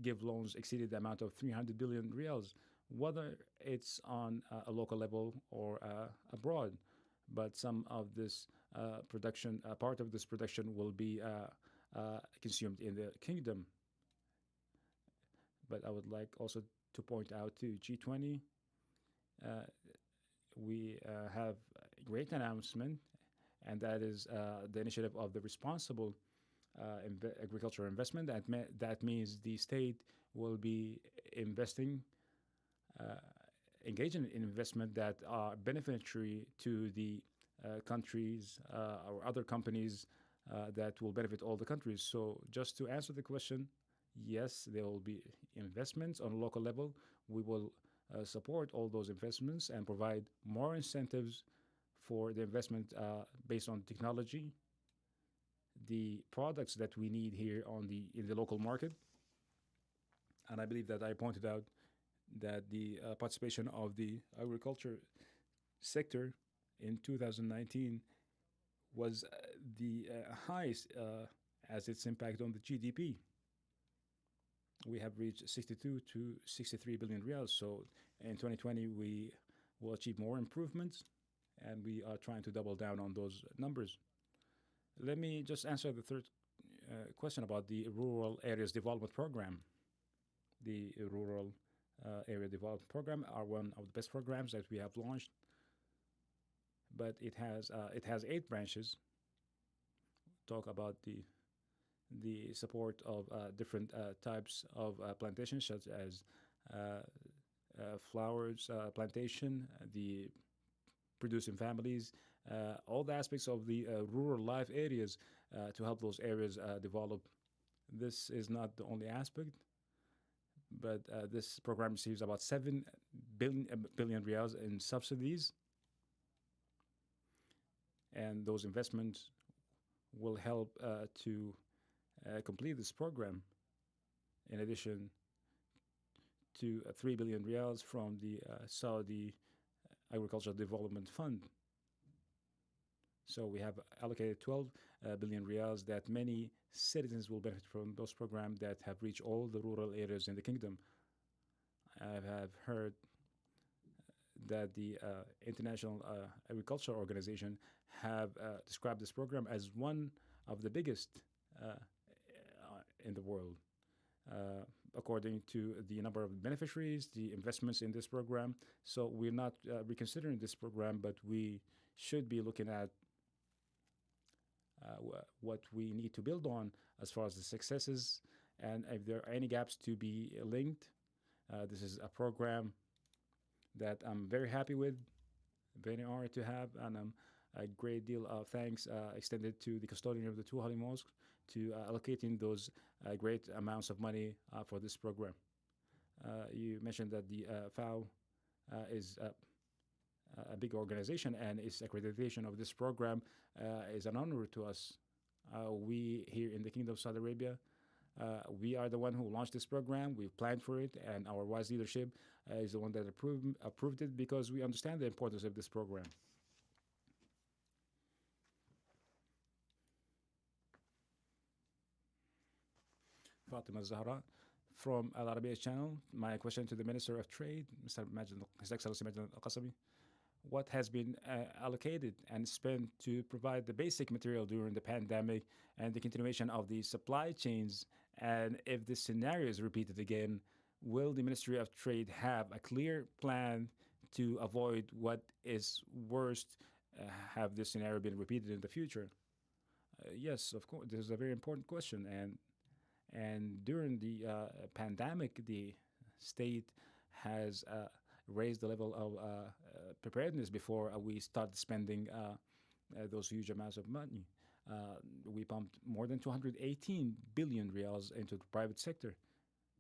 give loans exceeded the amount of 300 billion reals, whether it's on a local level or abroad. But some of this production, part of this production will be consumed in the kingdom. But I would like also to point out to G20, we have a great announcement, and that is the initiative of the responsible agricultural investment. That means the state will be investing, engaging in investment that are beneficiary to the countries or other companies that will benefit all the countries. So just to answer the question, yes, there will be investments on a local level. We will support all those investments and provide more incentives for the investment based on technology, the products that we need here in the local market. And I believe that I pointed out that the participation of the agriculture sector in 2019 was the highest as its impact on the GDP. We have reached 62 to 63 billion reals. So in 2020, we will achieve more improvements, and we are trying to double down on those numbers. Let me just answer the third question about the Rural Areas Development Program. The Rural Area Development Program are one of the best programs that we have launched, but it has 8 branches. Talk about the support of different types of plantations, such as flowers plantation, the producing families, all the aspects of the rural life areas to help those areas develop. This is not the only aspect, but this program receives about 7 billion reals in subsidies, and those investments will help to complete this program, in addition to 3 billion reals from the Saudi Agricultural Development Fund. So we have allocated 12 billion reals that many citizens will benefit from those programs that have reached all the rural areas in the kingdom. I have heard that the International Agriculture Organization have described this program as one of the biggest in the world. According to the number of beneficiaries, the investments in this program. So we're not reconsidering this program, but we should be looking at what we need to build on as far as the successes, and if there are any gaps to be linked. This is a program that I'm very happy with, very honored to have, and a great deal of thanks extended to the custodian of the two holy mosques to allocating those great amounts of money for this program. You mentioned that the FAO is a big organization, and its accreditation of this program is an honor to us. We here in the Kingdom of Saudi Arabia, we are the one who launched this program. We planned for it, and our wise leadership is the one that approved it because we understand the importance of this program. Fatima Zahra from Al Arabiya channel. My question to the Minister of Trade, Mr. Majid, His Excellency Majid Al Qasabi. What has been allocated and spent to provide the basic material during the pandemic and the continuation of the supply chains? And if this scenario is repeated again, will the Ministry of Trade have a clear plan to avoid what is worst? Have this scenario been repeated in the future? Yes, of course. This is a very important question, and during the pandemic, the state has raised the level of preparedness before we start spending those huge amounts of money. We pumped more than 218 billion reals into the private sector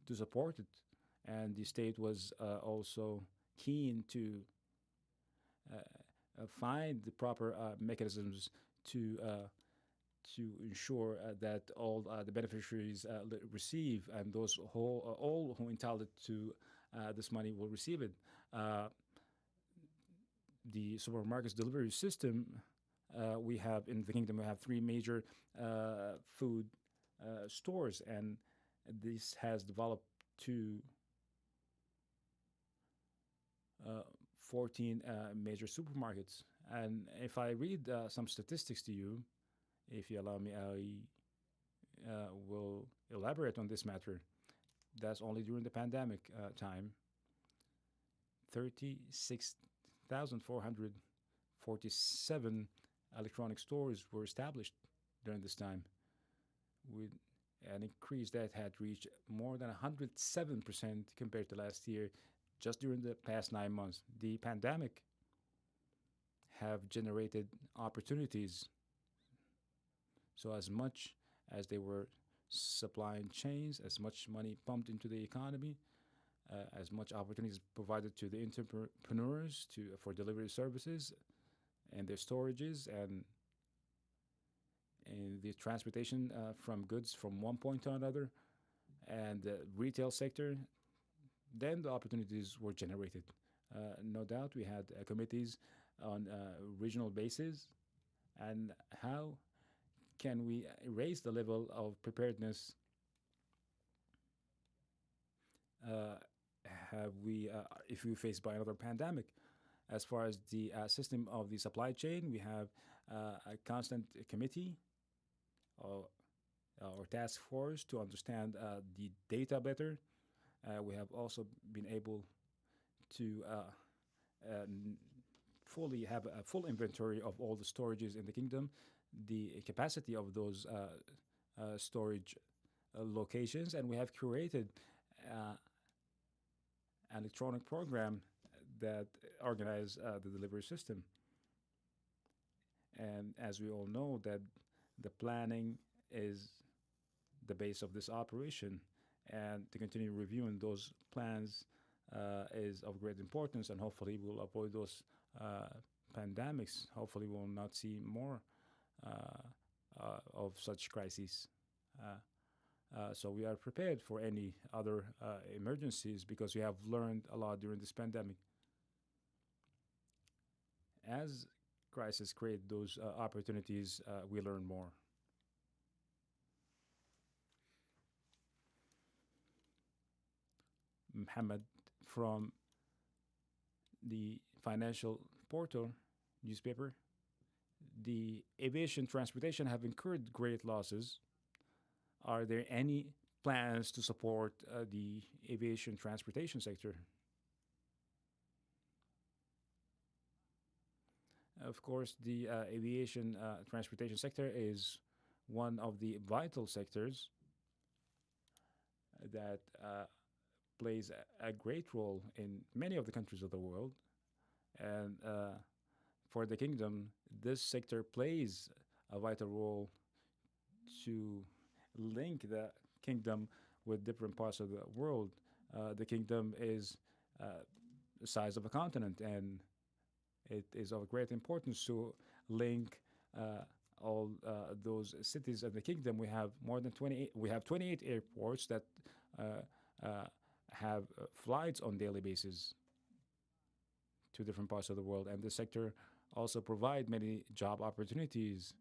to support it, and the state was also keen to find the proper mechanisms to ensure that all the beneficiaries receive, and those who all who entitled to this money will receive it. The supermarkets delivery system, we have in the kingdom, we have three major food stores, and this has developed to 14 major supermarkets. And if I read some statistics to you, if you allow me, I will elaborate on this matter. That's only during the pandemic time. 36,447 electronic stores were established during this time, with an increase that had reached more than 107% compared to last year, just during the past 9 months. The pandemic have generated opportunities. So as much as they were supplying chains, as much money pumped into the economy, as much opportunities provided to the entrepreneurs for delivery services and their storages and the transportation from goods from one point to another, and the retail sector, then the opportunities were generated. No doubt we had committees on regional basis, and how can we raise the level of preparedness? Have we, if we faced by another pandemic? As far as the system of the supply chain, we have a constant committee or task force to understand the data better. We have also been able to fully have a full inventory of all the storages in the kingdom, the capacity of those storage locations, and we have curated an electronic program that organize the delivery system. And as we all know, that the planning is the base of this operation, and to continue reviewing those plans is of great importance, and hopefully we'll avoid those pandemics. Hopefully we'll not see more of such crises. So we are prepared for any other emergencies because we have learned a lot during this pandemic. As crises create those opportunities, we learn more. Muhammad from the Financial Portal newspaper. The aviation transportation have incurred great losses. Are there any plans to support the aviation transportation sector? Of course, the aviation transportation sector is one of the vital sectors that plays a great role in many of the countries of the world. And for the kingdom, this sector plays a vital role to link the kingdom with different parts of the world. The kingdom is the size of a continent, and It is of great importance to link all those cities of the kingdom. We have more than 28. We have 28 airports that uh, uh, have flights on daily basis to different parts of the world, and this sector also provide many job opportunities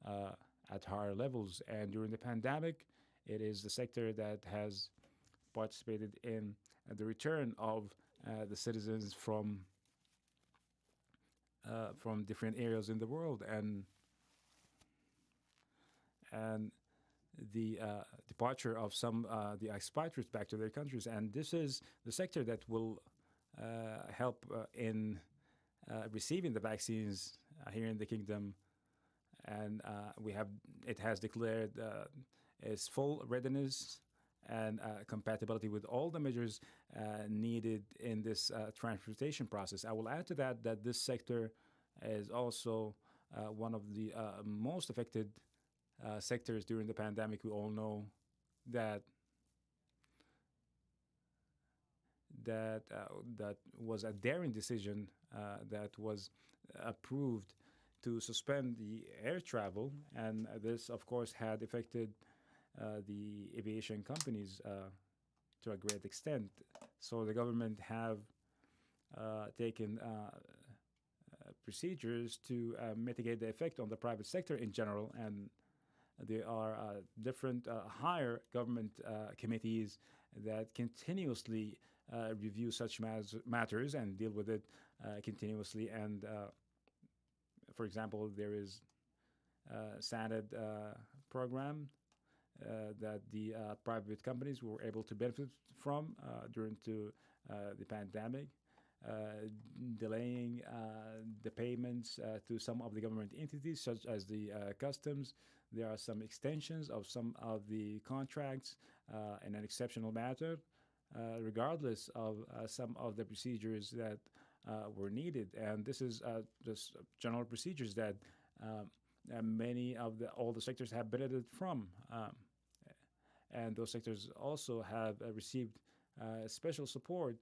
uh, at higher levels. And during the pandemic, it is the sector that has participated in the return of the citizens from different areas in the world, and the departure of some the expatriates back to their countries. And this is the sector that will help in receiving the vaccines here in the kingdom. And we have it has declared its full readiness and compatibility with all the measures needed in this transportation process. I will add to that that this sector is also one of the most affected sectors during the pandemic. We all know that that was a daring decision that was approved to suspend the air travel, and this, of course, had affected the aviation companies to a great extent. So the government have taken procedures to mitigate the effect on the private sector in general, and there are different higher government committees that continuously review such matters and deal with it continuously. And for example, there is SANAD program that the private companies were able to benefit from during the pandemic, uh, delaying the payments to some of the government entities, such as the customs. There are some extensions of some of the contracts in an exceptional matter, regardless of some of the procedures that were needed. And this is just general procedures that many of all the sectors have benefited from. And those sectors also have received special support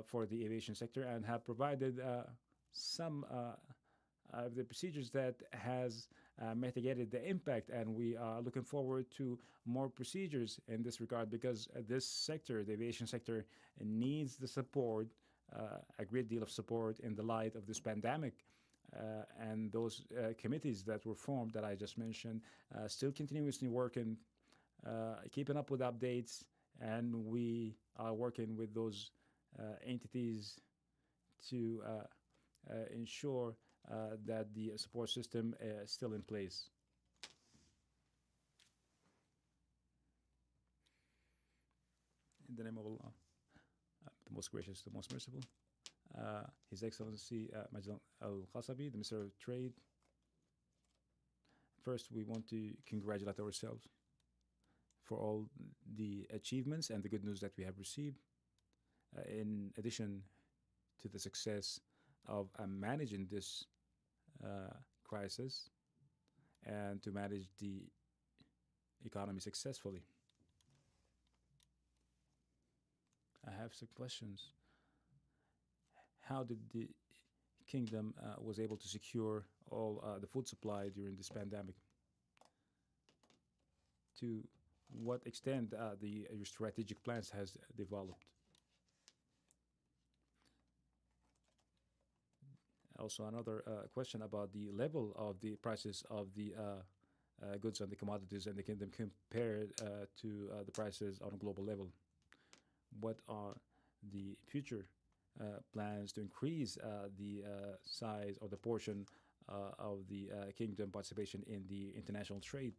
for the aviation sector and have provided some of the procedures that has mitigated the impact. And we are looking forward to more procedures in this regard, because this sector, the aviation sector, needs the support, a great deal of support in the light of this pandemic. And those committees that were formed that I just mentioned still continuously working, keeping up with updates, and we are working with those entities to ensure that the support system is still in place. In the name of Allah, the most gracious, the most merciful, His Excellency Majid Al Qasabi, the Minister of Trade. First, we want to congratulate ourselves for all the achievements and the good news that we have received, in addition to the success of managing this crisis and to manage the economy successfully. I have some questions. How did the kingdom was able to secure all the food supply during this pandemic? To what extent your strategic plans has developed? Also, another question about the level of the prices of the goods and the commodities in the kingdom compared to the prices on a global level. What are the future plans to increase the size or the portion of the kingdom participation in the international trade?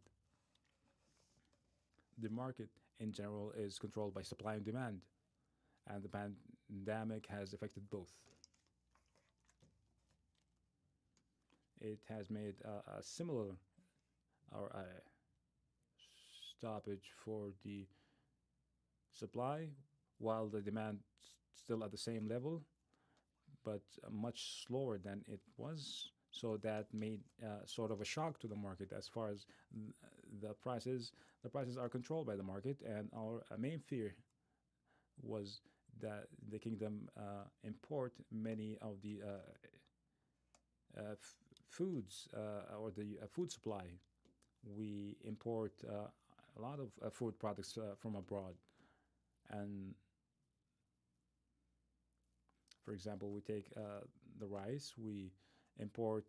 The market in general is controlled by supply and demand, and the pandemic has affected both. It has made a similar or a stoppage for the supply, while the demand still at the same level, but much slower than it was. So that made sort of a shock to the market as far as the prices. The prices are controlled by the market, and our main fear was that the kingdom import many of the foods or the food supply. We import a lot of food products from abroad. And for example, we take the rice, we import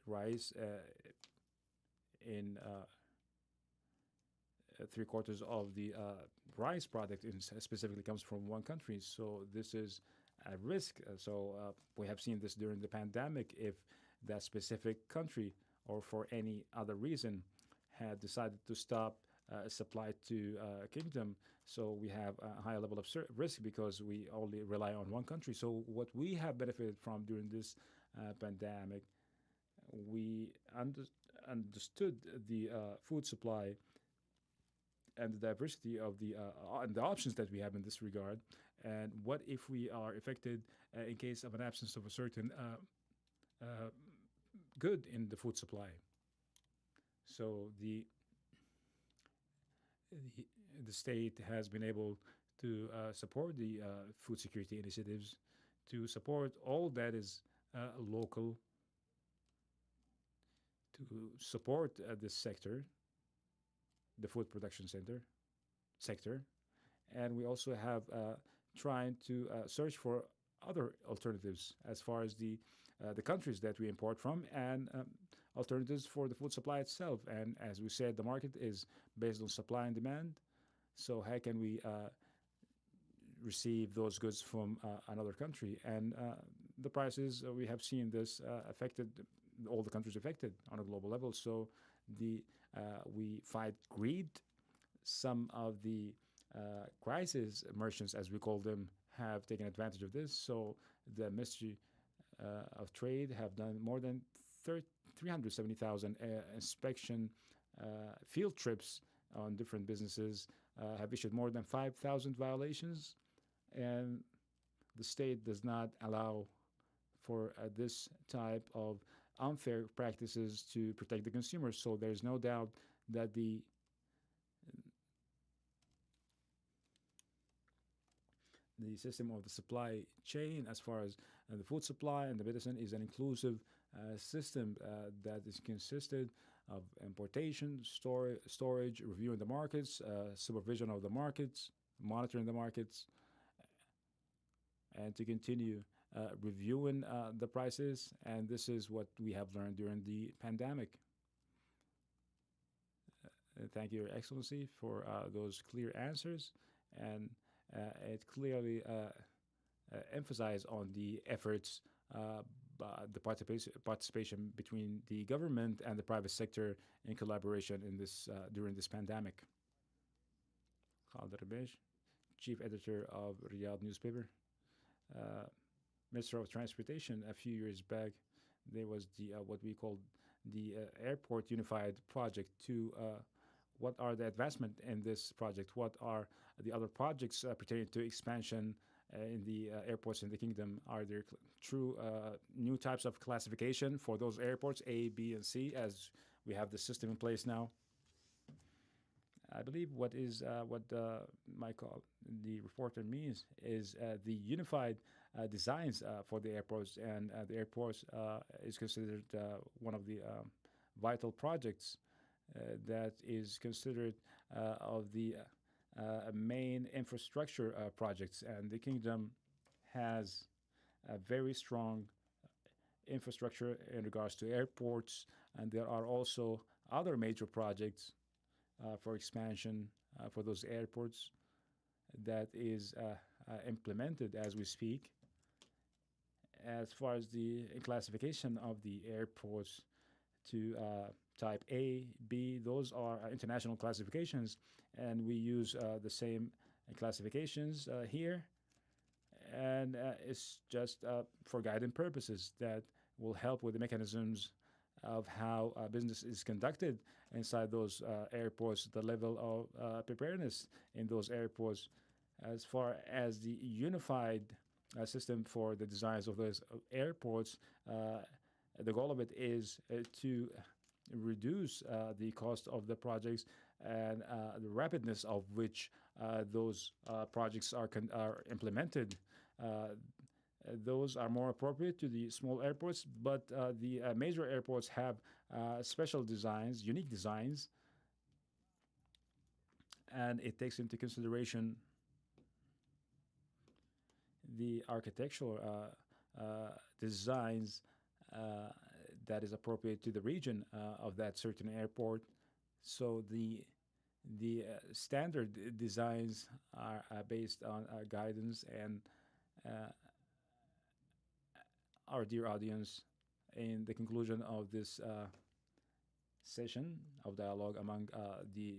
rice in three-quarters of the rice product specifically comes from one country. So this is a risk. So we have seen this during the pandemic. If that specific country or for any other reason had decided to stop supply to kingdom, so we have a high level of risk because we only rely on one country. So what we have benefited from during this pandemic, we understood the food supply and the diversity of the and the options that we have in this regard. And what if we are affected in case of an absence of a certain uh, good in the food supply? So the, the state has been able to support the food security initiatives, to support all that is local, to support this sector, the food production sector, and we also have trying to search for other alternatives as far as the countries that we import from and alternatives for the food supply itself. And as we said, the market is based on supply and demand. So how can we receive those goods from another country? And the prices we have seen this affected all the countries affected on a global level. So the we fight greed. Some of the crisis merchants, as we call them, have taken advantage of this. So the Ministry of Trade have done more than 370,000 inspection field trips on different businesses, have issued more than 5,000 violations, and the state does not allow for this type of unfair practices to protect the consumers. So there's no doubt that the system of the supply chain, as far as the food supply and the medicine, is an inclusive system that is consisted of importation, storage, reviewing the markets, supervision of the markets, monitoring the markets, and to continue reviewing the prices. And this is what we have learned during the pandemic. Thank you, Your Excellency, for those clear answers. And it clearly emphasized on the efforts, the participation between the government and the private sector in collaboration in this during this pandemic. Khalid Rabesh, Chief Editor of Riyadh newspaper. Minister of Transportation, a few years back, there was the what we called the Airport Unified Project. To what are the advancement in this project? What are the other projects pertaining to expansion in the airports in the kingdom? Are there true new types of classification for those airports, A, B, and C, as we have the system in place now? I believe what is the reporter means is the unified designs for the airports, and the airports is considered one of the vital projects that is considered of the main infrastructure projects, and the kingdom has a very strong infrastructure in regards to airports, and there are also other major projects for expansion for those airports that is implemented as we speak. As far as the classification of the airports to type A, B, those are international classifications, and we use the same classifications here, and it's just for guidance purposes that will help with the mechanisms of how business is conducted inside those airports, the level of preparedness in those airports. As far as the unified system for the designs of those airports, the goal of it is to reduce the cost of the projects and the rapidness of which those projects are implemented. those are more appropriate to the small airports, but the major airports have special designs, unique designs, and it takes into consideration the architectural designs uh, that is appropriate to the region of that certain airport. So the standard designs are based on guidance, and uh, our dear audience, in the conclusion of this session of dialogue among the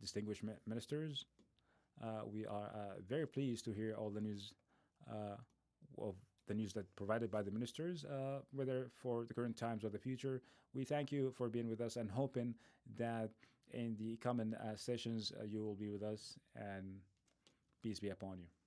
distinguished ministers, we are very pleased to hear all the news uh, of the news that provided by the ministers, whether for the current times or the future. We thank you for being with us and hoping that in the coming sessions you will be with us, and peace be upon you.